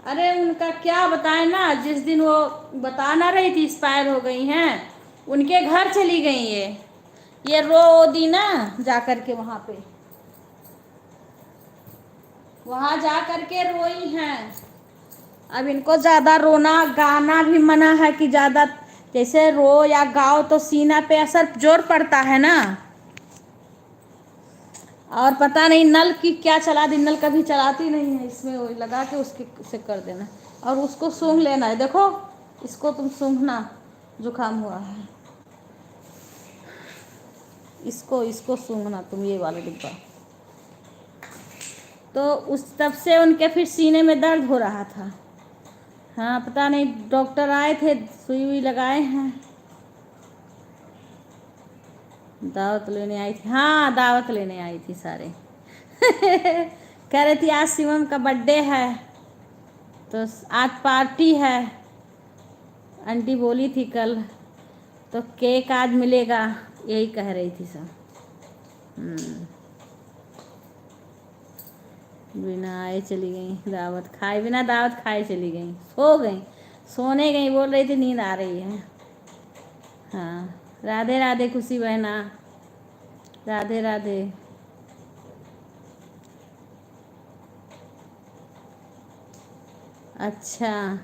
अरे उनका क्या बताएं ना, जिस दिन वो बता ना रही थी एक्सपायर हो गई हैं, उनके घर चली गई ये रो दी ना जा कर के, वहाँ जा कर के रोई हैं। अब इनको ज़्यादा रोना गाना भी मना है कि ज़्यादा जैसे रो या गाओ तो सीना पे असर जोर पड़ता है ना। और पता नहीं नल की क्या चला दी, नल कभी चलाती नहीं है, इसमें वो लगा के उसके से कर देना और उसको सूंघ लेना है। देखो इसको तुम सूंघना, जुकाम हुआ है, इसको सूंघना तुम, ये वाला डिब्बा। तो उस तब से उनके फिर सीने में दर्द हो रहा था। हाँ पता नहीं, डॉक्टर आए थे, सुई हुई लगाए हैं। दावत लेने आई थी, हाँ दावत लेने आई थी सारे कह रही थी आज शिवम का बर्थडे है तो आज पार्टी है, आंटी बोली थी कल, तो केक आज मिलेगा, यही कह रही थी सब। बिना आए चली गई, बिना दावत खाए चली गई, सोने गई, बोल रही थी नींद आ रही है। हाँ राधे राधे खुशी बहना, राधे राधे। अच्छा,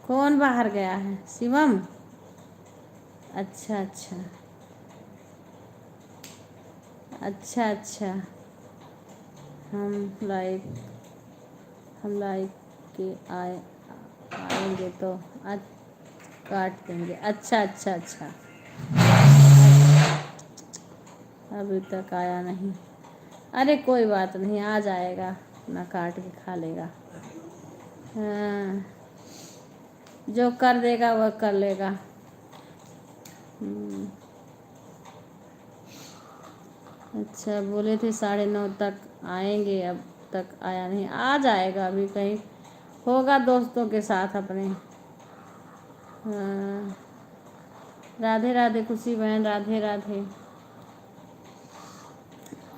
कौन बाहर गया है? शिवम? अच्छा अच्छा अच्छा अच्छा। हम लाइक हम लाइक के आएंगे तो आज काट देंगे। अच्छा अच्छा अच्छा। अभी तक आया नहीं। अरे कोई बात नहीं, आ जाएगा, ना काट के खा लेगा। हाँ, जो कर देगा वह कर लेगा। हम्म, अच्छा, बोले थे 9:30 तक आएंगे, अब तक आया नहीं। आ जाएगा, अभी कहीं होगा दोस्तों के साथ अपने। हाँ, राधे राधे खुशी बहन, राधे राधे।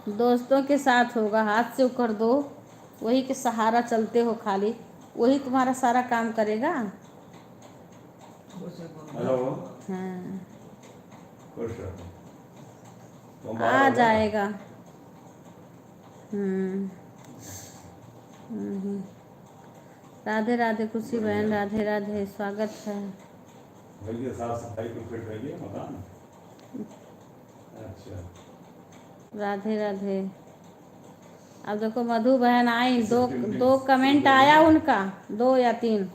दोस्तों के साथ होगा, हाथ से ऊपर दो, वही के सहारा चलते हो खाली, वही तुम्हारा सारा काम करेगा। हेलो, हाँ, खुश रहो। तुम बाहर आ होगा? जाएगा। हम्म, हम्म। राधे राधे खुशी बहन, बढ़िया। राधे राधे, स्वागत है। भैया साफ सफाई पे फिट रहिए मकान। अच्छा, राधे राधे। अब देखो मधु बहन आई, दो शिफ्टिंग दो कमेंट शुरू कर आया दिया। उनका, 2 या 3।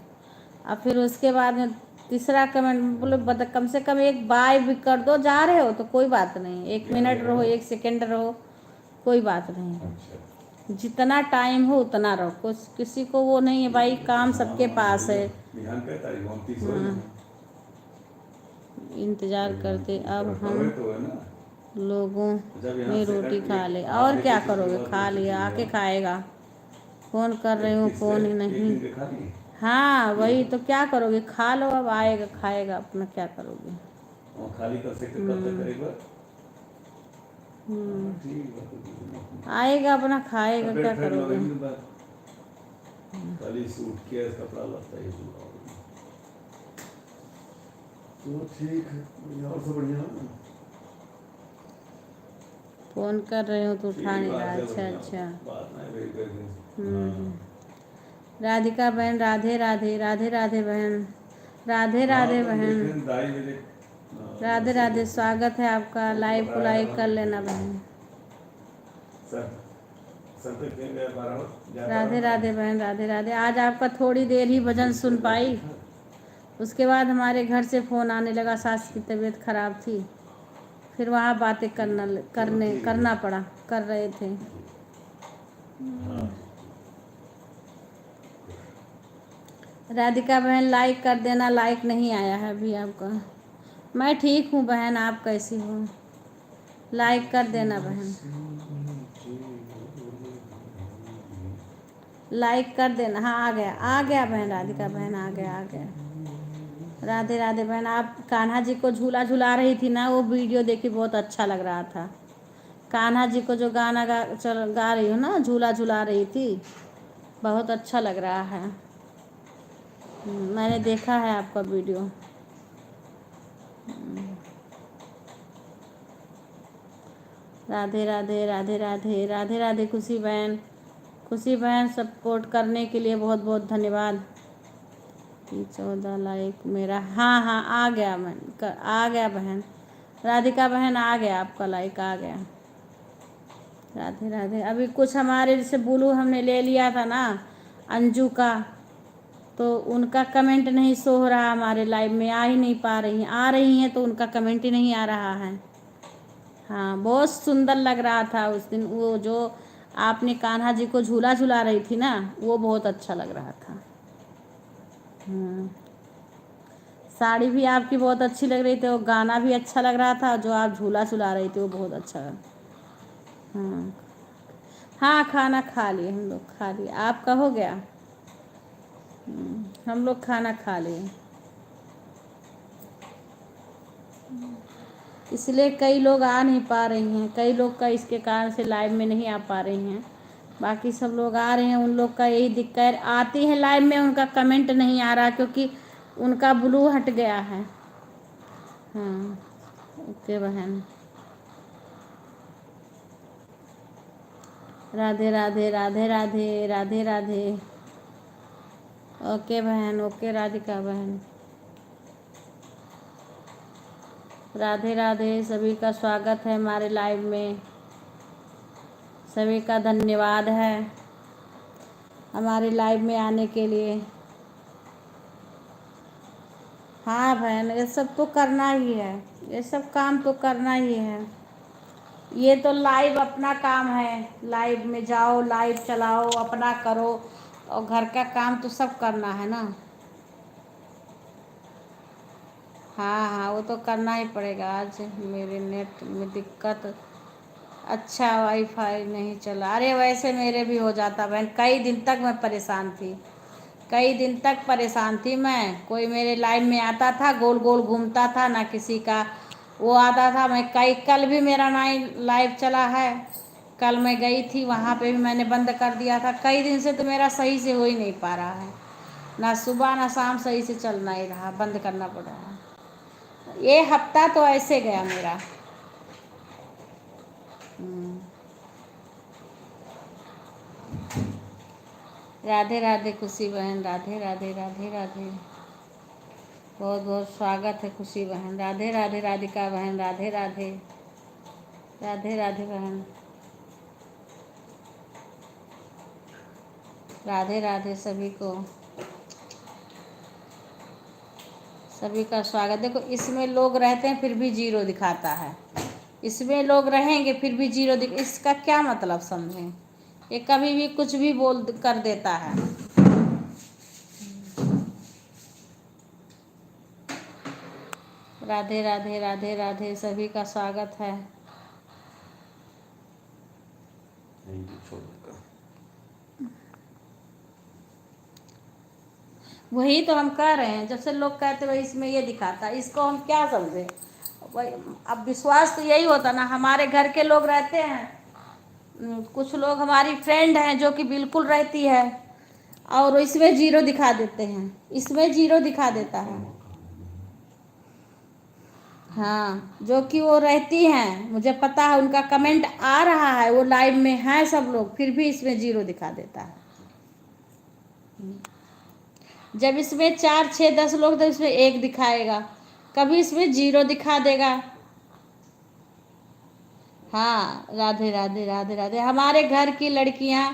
अब फिर उसके बाद में तीसरा कमेंट बोले कम से कम एक बाय भी कर दो, जा रहे हो तो कोई बात नहीं, 1 मिनट रहो, 1 सेकंड रहो, कोई बात नहीं। अच्छा, जितना टाइम हो उतना रहो, कुछ किसी को वो नहीं है भाई, काम सबके पास है। बिहान पे तारीख 29 हो हाँ, जाए। इंतजार करते अब हम कवर तो है ना। लोगों जब यहाँ ने से रोटी एक खा ले। हाफ और डे क्या की छुट्टी करोगे, बाद खा फिर लिया, छुट्टी आके है। खाएगा। फोन कर रही हूँ, 31 से फोन ही एक नहीं। दिन के खा लिए। हाँ वही तो, क्या करोगे, खा लो, अब आएगा खाएगा अपना, क्या करोगे। और खाली कब से कब तक करेगा? हाँ, ठीक है, तो किसी ने अपनी- आएगा अपना खाएगा, अब क्या बेड फ्रेंड करोगे। लगेंगे बस। खाली सूट केस कपड़ा लगता है पूरा। तो ठीक है, बढ़िया, और सब बढ़िया है ना? फोन कर रही हूँ तो उठा ठीक नहीं बात रहा। है, अच्छा बढ़िया अच्छा। बात नहीं भाई कर दिन। हम्म। हाँ राधिका बहन, राधे राधे, राधे राधे बहन, राधे हाँ, राधे तुम बहन, देखें दाई मेरे। राधे मैसेज राधे, देखते हैं। स्वागत है आपका। वो तो लाइव को बताया था लाइक ना कर कि लेना भेजेंगे। बहन। सर सर तक क्यों गया 12 जाता राधे रहा राधे मैं। बहन, राधे राधे। आज आपका थोड़ी देर ही भजन ठीक सुन चल रहा है, पाई, ठीक ठाक। उसके बाद हमारे घर से फ़ोन आने लगा, सास की तबीयत खराब थी, फिर वहाँ बातें चलो ठीक है। करना पड़ा, कर रहे थे। हाँ, राधिका बहन लाइक कर देना, लाइक नहीं आया है अभी आपका। मैं ठीक हूँ बहन, आप कैसी हो? लाइक कर देना बहन, लाइक कर देना। हाँ, आ गया बहन, राधिका बहन आ गया, आ गया। राधे राधे बहन, आप कान्हा जी को झूला झुला रही थी ना, वो वीडियो देखी, बहुत अच्छा लग रहा था। कान्हा जी को जो गाना गा रही हो ना, झूला झुला रही थी, बहुत अच्छा लग रहा है। मैंने देखा है आपका वीडियो। राधे राधे, राधे राधे, राधे राधे खुशी बहन, खुशी बहन, सपोर्ट करने के लिए बहुत बहुत धन्यवाद। 14 लाइक मेरा, हाँ हाँ आ गया बहन, आ गया बहन। राधिका बहन आ गया, आपका लाइक आ गया। राधे राधे। अभी कुछ हमारे जैसे बुलू हमने ले लिया था ना, अंजू का, तो उनका कमेंट नहीं शो हो रहा हमारे लाइव में, आ ही नहीं पा रही हैं, आ रही हैं तो उनका कमेंट ही नहीं आ रहा है। हाँ, बहुत सुंदर लग रहा था उस दिन, वो जो आपने कान्हा जी को झूला झुला रही थी ना, वो बहुत अच्छा लग रहा था। साड़ी भी आपकी बहुत अच्छी लग रही थी, वो गाना भी अच्छा लग रहा था, जो आप झूला झुला रही थी वो बहुत अच्छा। हाँ हाँ, खाना खा लिए हम लोग, खा लिए। आपका हो गया? हम लोग खाना खा लिए, इसलिए कई लोग आ नहीं पा रही हैं, कई लोग का इसके कारण से लाइव में नहीं आ पा रही हैं। बाकी सब लोग आ रहे हैं, उन लोग का यही दिक्कत है, आती है लाइव में उनका कमेंट नहीं आ रहा, क्योंकि उनका ब्लू हट गया है। हाँ, ओके बहन। राधे राधे, राधे राधे, राधे राधे। ओके बहन, ओके राधिका बहन। राधे राधे, सभी का स्वागत है हमारे लाइव में। सभी का धन्यवाद है हमारे लाइव में आने के लिए। हाँ बहन, ये सब तो करना ही है, ये सब काम तो करना ही है। ये तो लाइव अपना काम है, लाइव में जाओ, लाइव चलाओ, अपना करो, और घर का काम तो सब करना है ना। हाँ हाँ, वो तो करना ही पड़ेगा। आज मेरे नेट में दिक्कत, अच्छा वाईफाई नहीं चला। अरे वैसे मेरे भी हो जाता बहन, कई दिन तक मैं परेशान थी, कई दिन तक परेशान थी मैं। कोई मेरे लाइव में आता था, गोल गोल घूमता था, ना किसी का वो आता था। मैं कल भी मेरा लाइव चला है, कल मैं गई थी वहाँ पे भी मैंने बंद कर दिया था। कई दिन से तो मेरा सही से हो ही नहीं पा रहा है, ना सुबह ना शाम सही से चलना ही रहा, बंद करना पड़ रहा है। ये हफ्ता तो ऐसे गया मेरा। राधे राधे खुशी बहन, राधे राधे, राधे राधे, बहुत बहुत स्वागत है खुशी बहन। राधे राधे राधिका बहन, राधे राधे, राधे राधे बहन, राधे राधे सभी को, सभी का स्वागत। देखो इसमें लोग रहते हैं फिर भी जीरो दिखाता है, इसमें लोग रहेंगे फिर भी जीरो इसका क्या मतलब समझें? ये कभी भी कुछ भी बोल कर देता है। राधे राधे, राधे राधे, सभी का स्वागत है। वही तो हम कह रहे हैं, जब से लोग कहते भाई इसमें ये दिखाता है, इसको हम क्या समझे? भाई अब विश्वास तो यही होता ना, हमारे घर के लोग रहते हैं, कुछ लोग हमारी फ्रेंड हैं जो कि बिल्कुल रहती है, और इसमें जीरो दिखा देते हैं, इसमें जीरो दिखा देता है। हाँ, जो कि वो रहती हैं, मुझे पता है, उनका कमेंट आ रहा है, वो लाइव में हैं सब लोग, फिर भी इसमें जीरो दिखा देता है। जब इसमें 4 6 10 लोग तो इसमें 1 दिखाएगा, कभी इसमें जीरो दिखा देगा। हाँ, राधे राधे, राधे राधे, हमारे घर की लड़कियां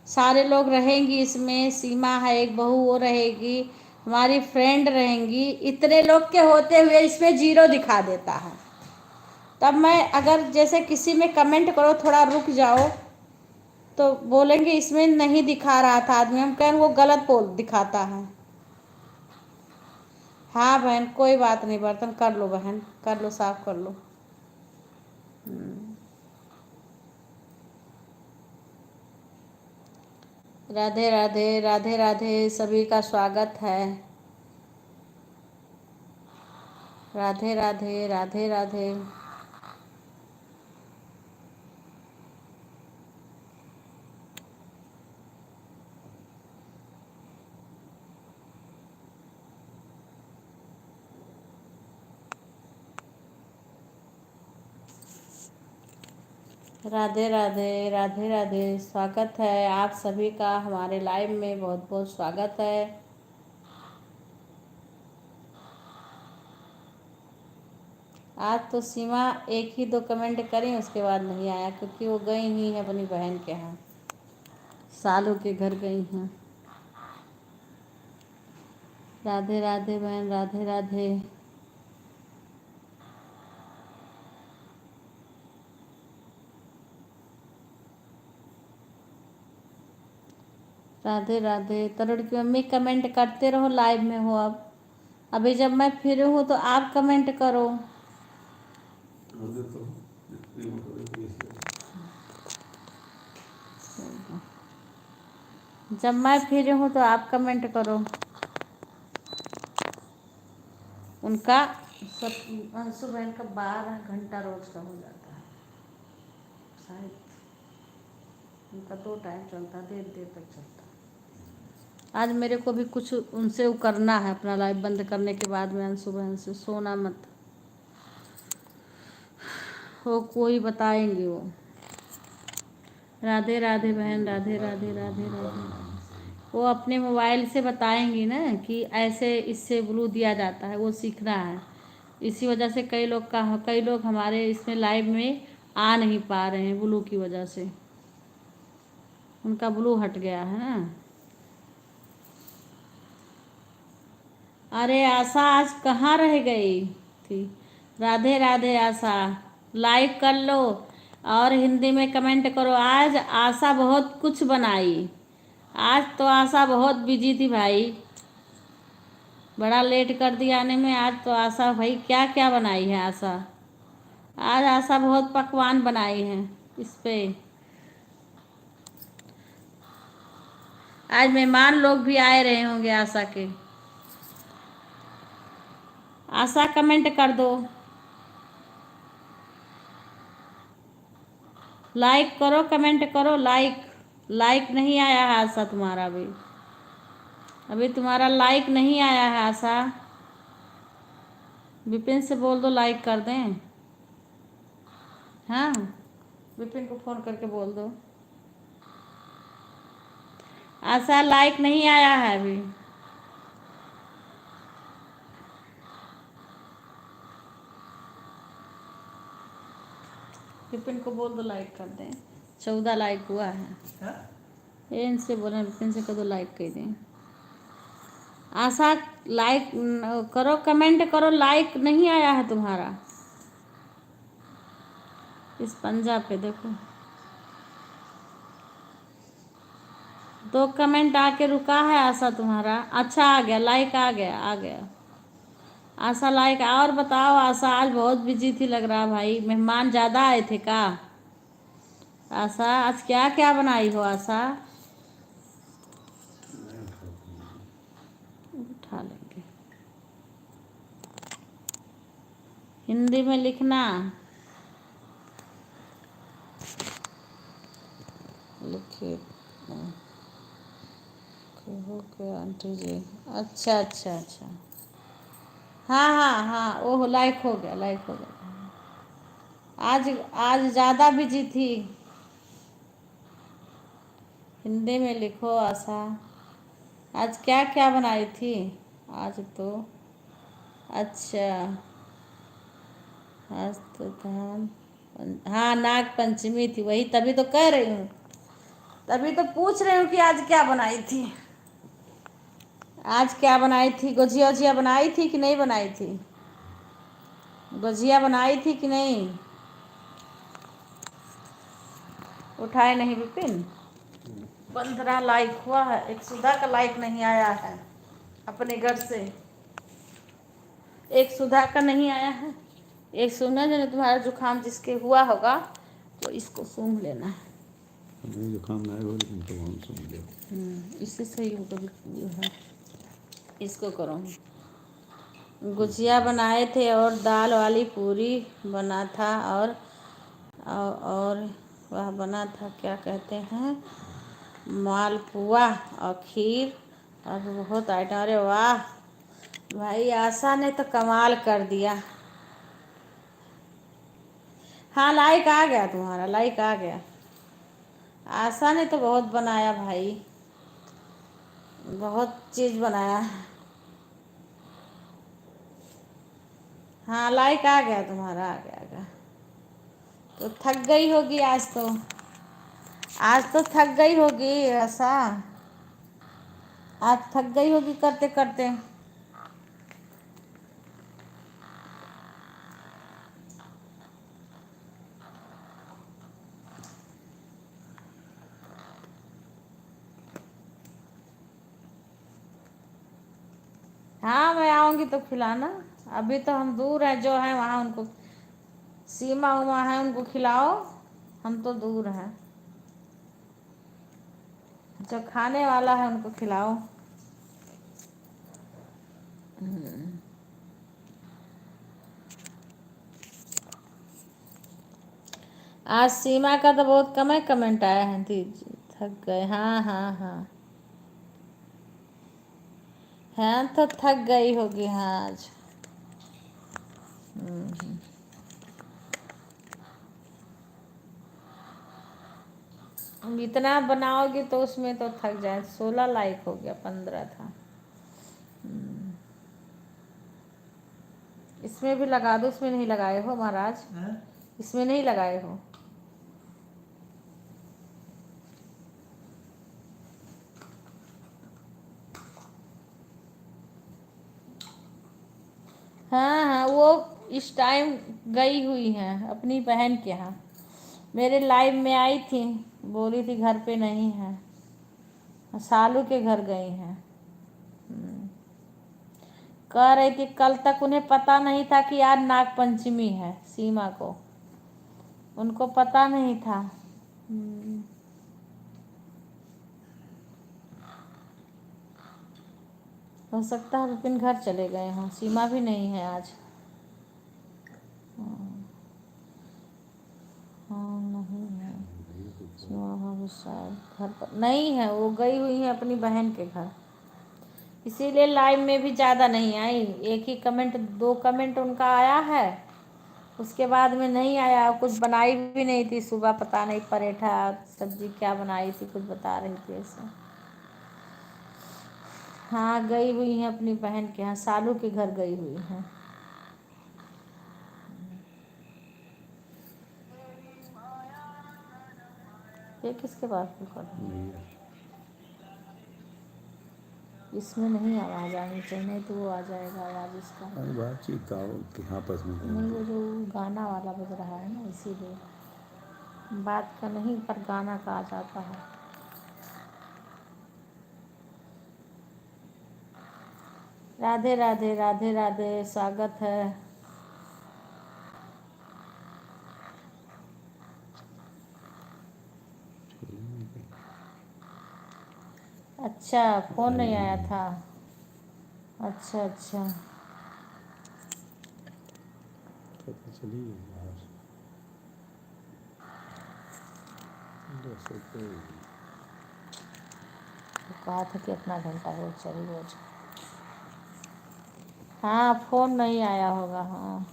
सारे लोग रहेंगी इसमें। सीमा है एक बहू, वो रहेगी, हमारी फ्रेंड रहेंगी। इतने लोग के होते हुए इसमें जीरो दिखा देता है। तब मैं अगर जैसे किसी में कमेंट करो थोड़ा रुक जाओ, तो बोलेंगे इसमें नहीं दिखा रहा था आदमी, हम कहें वो गलत बोल दिखाता है। हाँ बहन, कोई बात नहीं, बर्तन कर लो बहन, कर लो, साफ कर लो। राधे राधे, राधे राधे, सभी का स्वागत है। राधे राधे, राधे राधे, राधे राधे, राधे राधे, स्वागत है आप सभी का हमारे लाइव में, बहुत बहुत स्वागत है। आज तो सीमा एक ही 2 कमेंट करी, उसके बाद नहीं आया, क्योंकि वो गई ही है अपनी बहन के यहाँ, सालों के घर गई हैं। राधे राधे बहन, राधे राधे, राधे राधे। तरुण की मम्मी कमेंट करते रहो, लाइव में हो अब, अभी जब मैं फिर हूँ तो आप कमेंट करो। जब मैं फिर हूँ तो आप कमेंट करो। उनका सब अंशु बहन का 12 घंटा रोज का हो जाता है शायद, उनका 2 टाइम चलता है, देर तक चलता है। आज मेरे को भी कुछ उनसे करना है, अपना लाइव बंद करने के बाद में अंशु बहन से, सोना मत, वो कोई बताएंगे वो। राधे राधे बहन, राधे राधे, राधे राधे, वो अपने मोबाइल से बताएंगी ना कि ऐसे इससे ब्लू दिया जाता है, वो सीखना है। इसी वजह से कई लोग हमारे इसमें लाइव में आ नहीं पा रहे हैं, ब्लू की वजह से उनका ब्लू हट गया है ना। अरे आशा आज कहाँ रह गई थी? राधे राधे आशा, लाइक कर लो और हिंदी में कमेंट करो। आज आशा बहुत कुछ बनाई, आज तो आशा बहुत बिजी थी भाई, बड़ा लेट कर दिया आने में। आज तो आशा भाई क्या क्या बनाई है आशा, आज आशा बहुत पकवान बनाई है इस पे। आज मेहमान लोग भी आए रहे होंगे आशा के। आशा कमेंट कर दो, लाइक करो, कमेंट करो। लाइक नहीं आया है आशा तुम्हारा, अभी तुम्हारा लाइक नहीं आया है आशा। विपिन से बोल दो लाइक कर दें। हाँ, विपिन को फोन करके बोल दो। आशा लाइक नहीं आया है अभी। विपिन को बोल दो लाइक कर दें, 14 लाइक हुआ है। ये इनसे बोले, विपिन से कह दो लाइक कर दें। आशा लाइक करो, कमेंट करो, लाइक नहीं आया है तुम्हारा। इस पंजा पे देखो, 2 कमेंट आके रुका है आशा तुम्हारा। अच्छा आ गया, लाइक आ गया, आ गया आशा लाइक। और बताओ आशा, आज बहुत बिजी थी लग रहा भाई, मेहमान ज़्यादा आए थे का? आशा आज क्या क्या बनाई हो आशा? उठा लेंगे, हिंदी में लिखना, लिखिए ओके आंटी जी। अच्छा अच्छा अच्छा, हाँ हाँ हाँ, ओह लाइक हो गया, लाइक हो गया। आज आज ज़्यादा बिजी थी, हिंदी में लिखो आशा। आज क्या क्या बनाई थी आज तो? अच्छा, आज तो धाम, हाँ नाग पंचमी थी, वही तभी तो कह रही हूँ, तभी तो पूछ रही हूँ कि आज क्या बनाई थी। आज क्या बनाई थी? गुजिया उजिया बनाई थी कि नहीं बनाई थी? गुजिया बनाई थी कि नहीं? उठाए नहीं विपिन। 15 लाइक हुआ है, एक सुधा का लाइक नहीं आया है अपने घर से, एक सुधा का नहीं आया है, एक सुना जो तुम्हारा जुकाम जिसके हुआ होगा तो इसको सूंघ लेना है। जुकाम नहीं हो लेकिन तो हम सुन लिया, इससे सही है, इसको करो। गुजिया बनाए थे और दाल वाली पूरी बना था, और वह बना था क्या कहते हैं, मालपुआ और खीर और बहुत आइटम। अरे वाह भाई, आशा ने तो कमाल कर दिया। हाँ लाइक आ गया तुम्हारा, लाइक आ गया। आशा ने तो बहुत बनाया भाई, बहुत चीज़ बनाया। हाँ लाइक आ गया तुम्हारा, आ गया, आ गया। तो थक गई होगी आज तो, आज तो थक गई होगी आशा, आज थक गई होगी करते करते। हाँ मैं आऊँगी तो खिलाना, अभी तो हम दूर हैं, जो है वहाँ उनको सीमा उमा है उनको खिलाओ, हम तो दूर हैं, जो खाने वाला है उनको खिलाओ। आज सीमा का तो बहुत कम है कमेंट आया है दीदी, थक गए। हाँ हाँ हाँ हाँ, तो थक गई होगी हाँ आज। इतना बनाओगे तो उसमें तो थक जाए। 16 लाइक हो गया, 15 था। इसमें भी लगा दो। इसमें नहीं लगाए हो महाराज? इसमें नहीं लगाए हो? हाँ हाँ, वो इस टाइम गई हुई हैं अपनी बहन के यहाँ। मेरे लाइव में आई थी, बोली थी घर पे नहीं है, सालू के घर गई हैं। कह रही थी कल तक उन्हें पता नहीं था कि आज नाग पंचमी है। सीमा को, उनको पता नहीं था। हो सकता है विपिन घर चले गए हों। सीमा भी नहीं है आज। हाँ नहीं है सीमा भाभी, शायद घर पर नहीं है, वो गई हुई है अपनी बहन के घर। इसीलिए लाइव में भी ज़्यादा नहीं आई। एक ही कमेंट, 2 कमेंट उनका आया है, उसके बाद में नहीं आया। कुछ बनाई भी नहीं थी सुबह, पता नहीं पराठा सब्जी क्या बनाई थी, कुछ बता रही थी ऐसा। हाँ गई हुई हैं अपनी बहन के यहाँ, सालू के घर गई हुई हैं। ये किसके पास कर रही है? इसमें नहीं आवाज़ आनी चाहिए, नहीं तो वो आ जाएगा आवाज़ इसका। बातचीत आपस में नहीं, वो जो गाना वाला बज रहा है ना, इसीलिए। बात का नहीं, पर गाना का आ जाता है। राधे राधे, राधे राधे, स्वागत है। अच्छा, फोन नहीं आया था। अच्छा अच्छा, पता चली बाहर 10 रुपये। तो कहा था कि अपना घंटा रोज चली रोज। हाँ फोन नहीं आया होगा। हाँ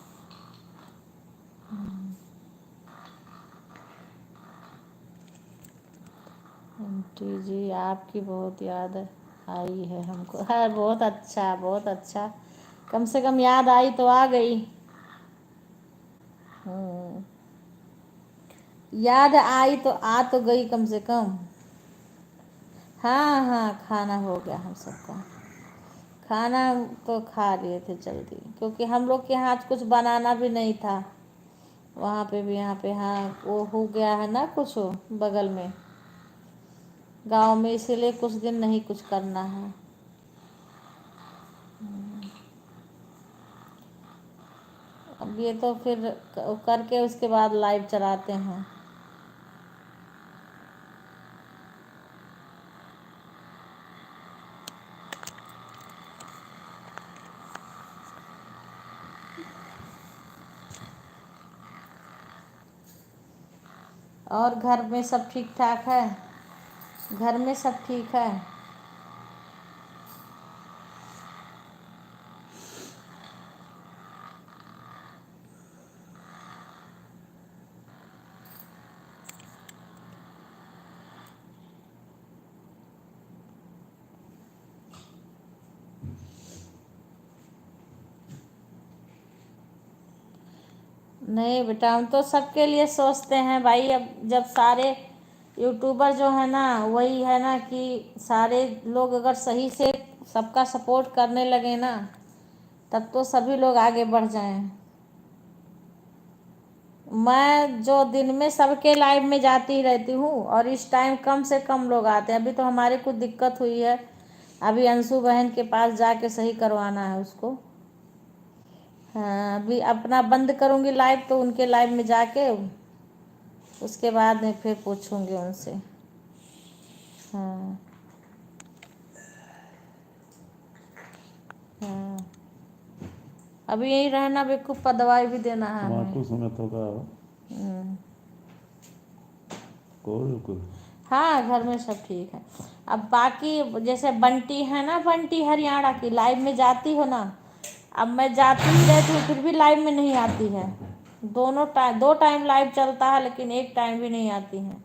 आंटी जी आपकी बहुत याद आई है हमको। हाँ बहुत अच्छा, बहुत अच्छा। कम से कम याद आई तो आ गई। याद आई तो आ तो गई कम से कम। हाँ हाँ, खाना हो गया हम सबका। खाना तो खा लिए थे जल्दी, क्योंकि हम लोग के यहाँ आज कुछ बनाना भी नहीं था। वहाँ पे भी, यहाँ पे, हाँ वो हो गया है ना कुछ बगल में गांव में, इसीलिए कुछ दिन नहीं कुछ करना है। अब ये तो फिर करके उसके बाद लाइव चलाते हैं। और घर में सब ठीक ठाक है? घर में सब ठीक है? नहीं बेटा, हम तो सबके लिए सोचते हैं भाई। अब जब सारे यूट्यूबर जो है ना, वही है ना कि सारे लोग अगर सही से सबका सपोर्ट करने लगे ना, तब तो सभी लोग आगे बढ़ जाएं। मैं जो दिन में सबके लाइव में जाती रहती हूँ, और इस टाइम कम से कम लोग आते हैं। अभी तो हमारे कुछ दिक्कत हुई है, अभी अंशु बहन के पास जाके सही करवाना है उसको। हाँ अभी अपना बंद करूँगी लाइव, तो उनके लाइव में जाके उसके बाद में फिर पूछूंगी उनसे। हाँ हाँ, अभी यही रहना बेकूफ पर, दवाई भी देना है हमें। माकू सुना तो का को हाँ घर में सब ठीक है। अब बाकी जैसे बंटी है ना, बंटी हरियाणा की, लाइव में जाती हो ना। अब मैं जाती ही रहती हूँ, फिर भी लाइव में नहीं आती है। दोनों टाइम, 2 टाइम लाइव चलता है, लेकिन एक टाइम भी नहीं आती हैं।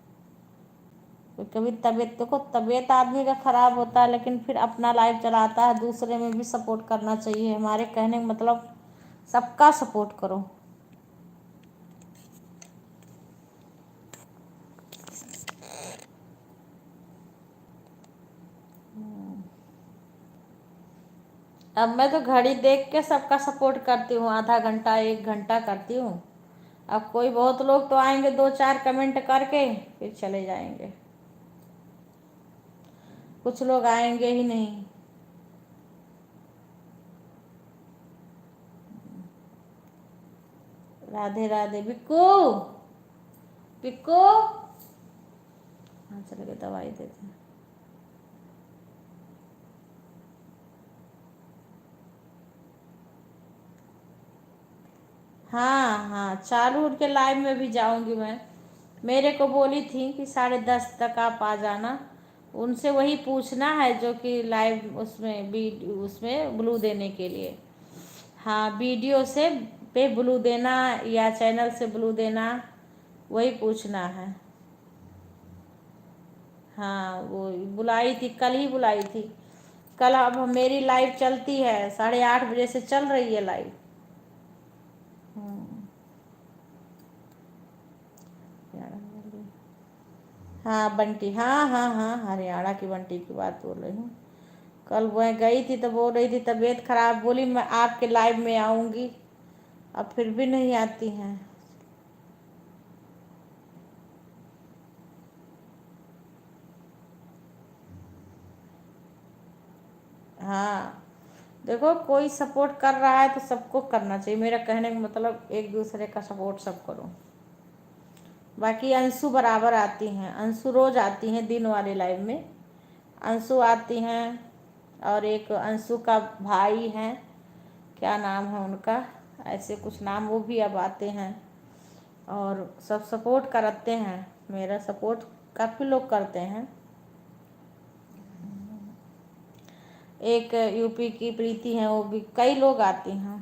कभी तबीयत, देखो तबीयत आदमी का खराब होता है लेकिन फिर अपना लाइफ चलाता है, दूसरे में भी सपोर्ट करना चाहिए। हमारे कहने का मतलब सबका सपोर्ट करो। अब मैं तो घड़ी देख के सबका सपोर्ट करती हूँ, आधा घंटा 1 घंटा करती हूँ। अब कोई बहुत लोग तो आएंगे 2-4 कमेंट करके फिर चले जाएंगे, कुछ लोग आएंगे ही नहीं। राधे राधे बिक्कू, बिक्कू हाँ चल के दवाई देते हैं। हाँ हाँ चालू उनके लाइव में भी जाऊंगी मैं। मेरे को बोली थी कि 10:30 तक आप आ जाना, उनसे वही पूछना है जो कि लाइव उसमें उसमें ब्लू देने के लिए। हाँ वीडियो से पे ब्लू देना या चैनल से ब्लू देना, वही पूछना है। हाँ वो बुलाई थी, कल ही बुलाई थी। कल अब मेरी लाइव चलती है 8:30 बजे से चल रही है लाइव। हाँ बंटी, हाँ हाँ हाँ हरियाणा की बंटी की बात बोल रही हूँ। कल मैं गई थी तो बोल रही थी तबीयत खराब, बोली मैं आपके लाइव में आऊँगी, अब फिर भी नहीं आती हैं। हाँ देखो कोई सपोर्ट कर रहा है तो सबको करना चाहिए, मेरा कहने का मतलब एक दूसरे का सपोर्ट सब करो। बाकी अंशु बराबर आती हैं, अंशु रोज़ आती हैं दिन वाले लाइव में, अंशु आती हैं। और एक अंशु का भाई हैं, क्या नाम है उनका, ऐसे कुछ नाम, वो भी अब आते हैं और सब सपोर्ट करते हैं। मेरा सपोर्ट काफ़ी लोग करते हैं। एक यूपी की प्रीति हैं, वो भी, कई लोग आती हैं,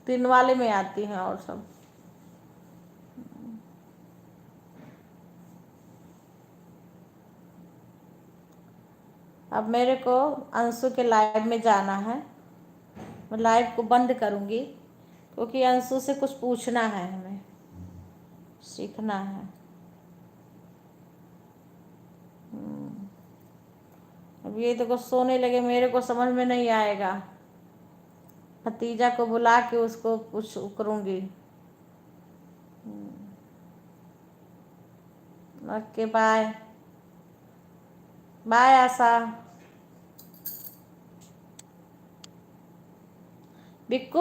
दिन वाले में आती हैं और सब। अब मेरे को अंशु के लाइव में जाना है, मैं लाइव को बंद करूँगी क्योंकि अंशु से कुछ पूछना है, हमें सीखना है। अब ये तो कुछ सोने लगे, मेरे को समझ में नहीं आएगा। भतीजा को बुला के उसको कुछ करूँगी। ओके बाय बाय आशा। बिक्कू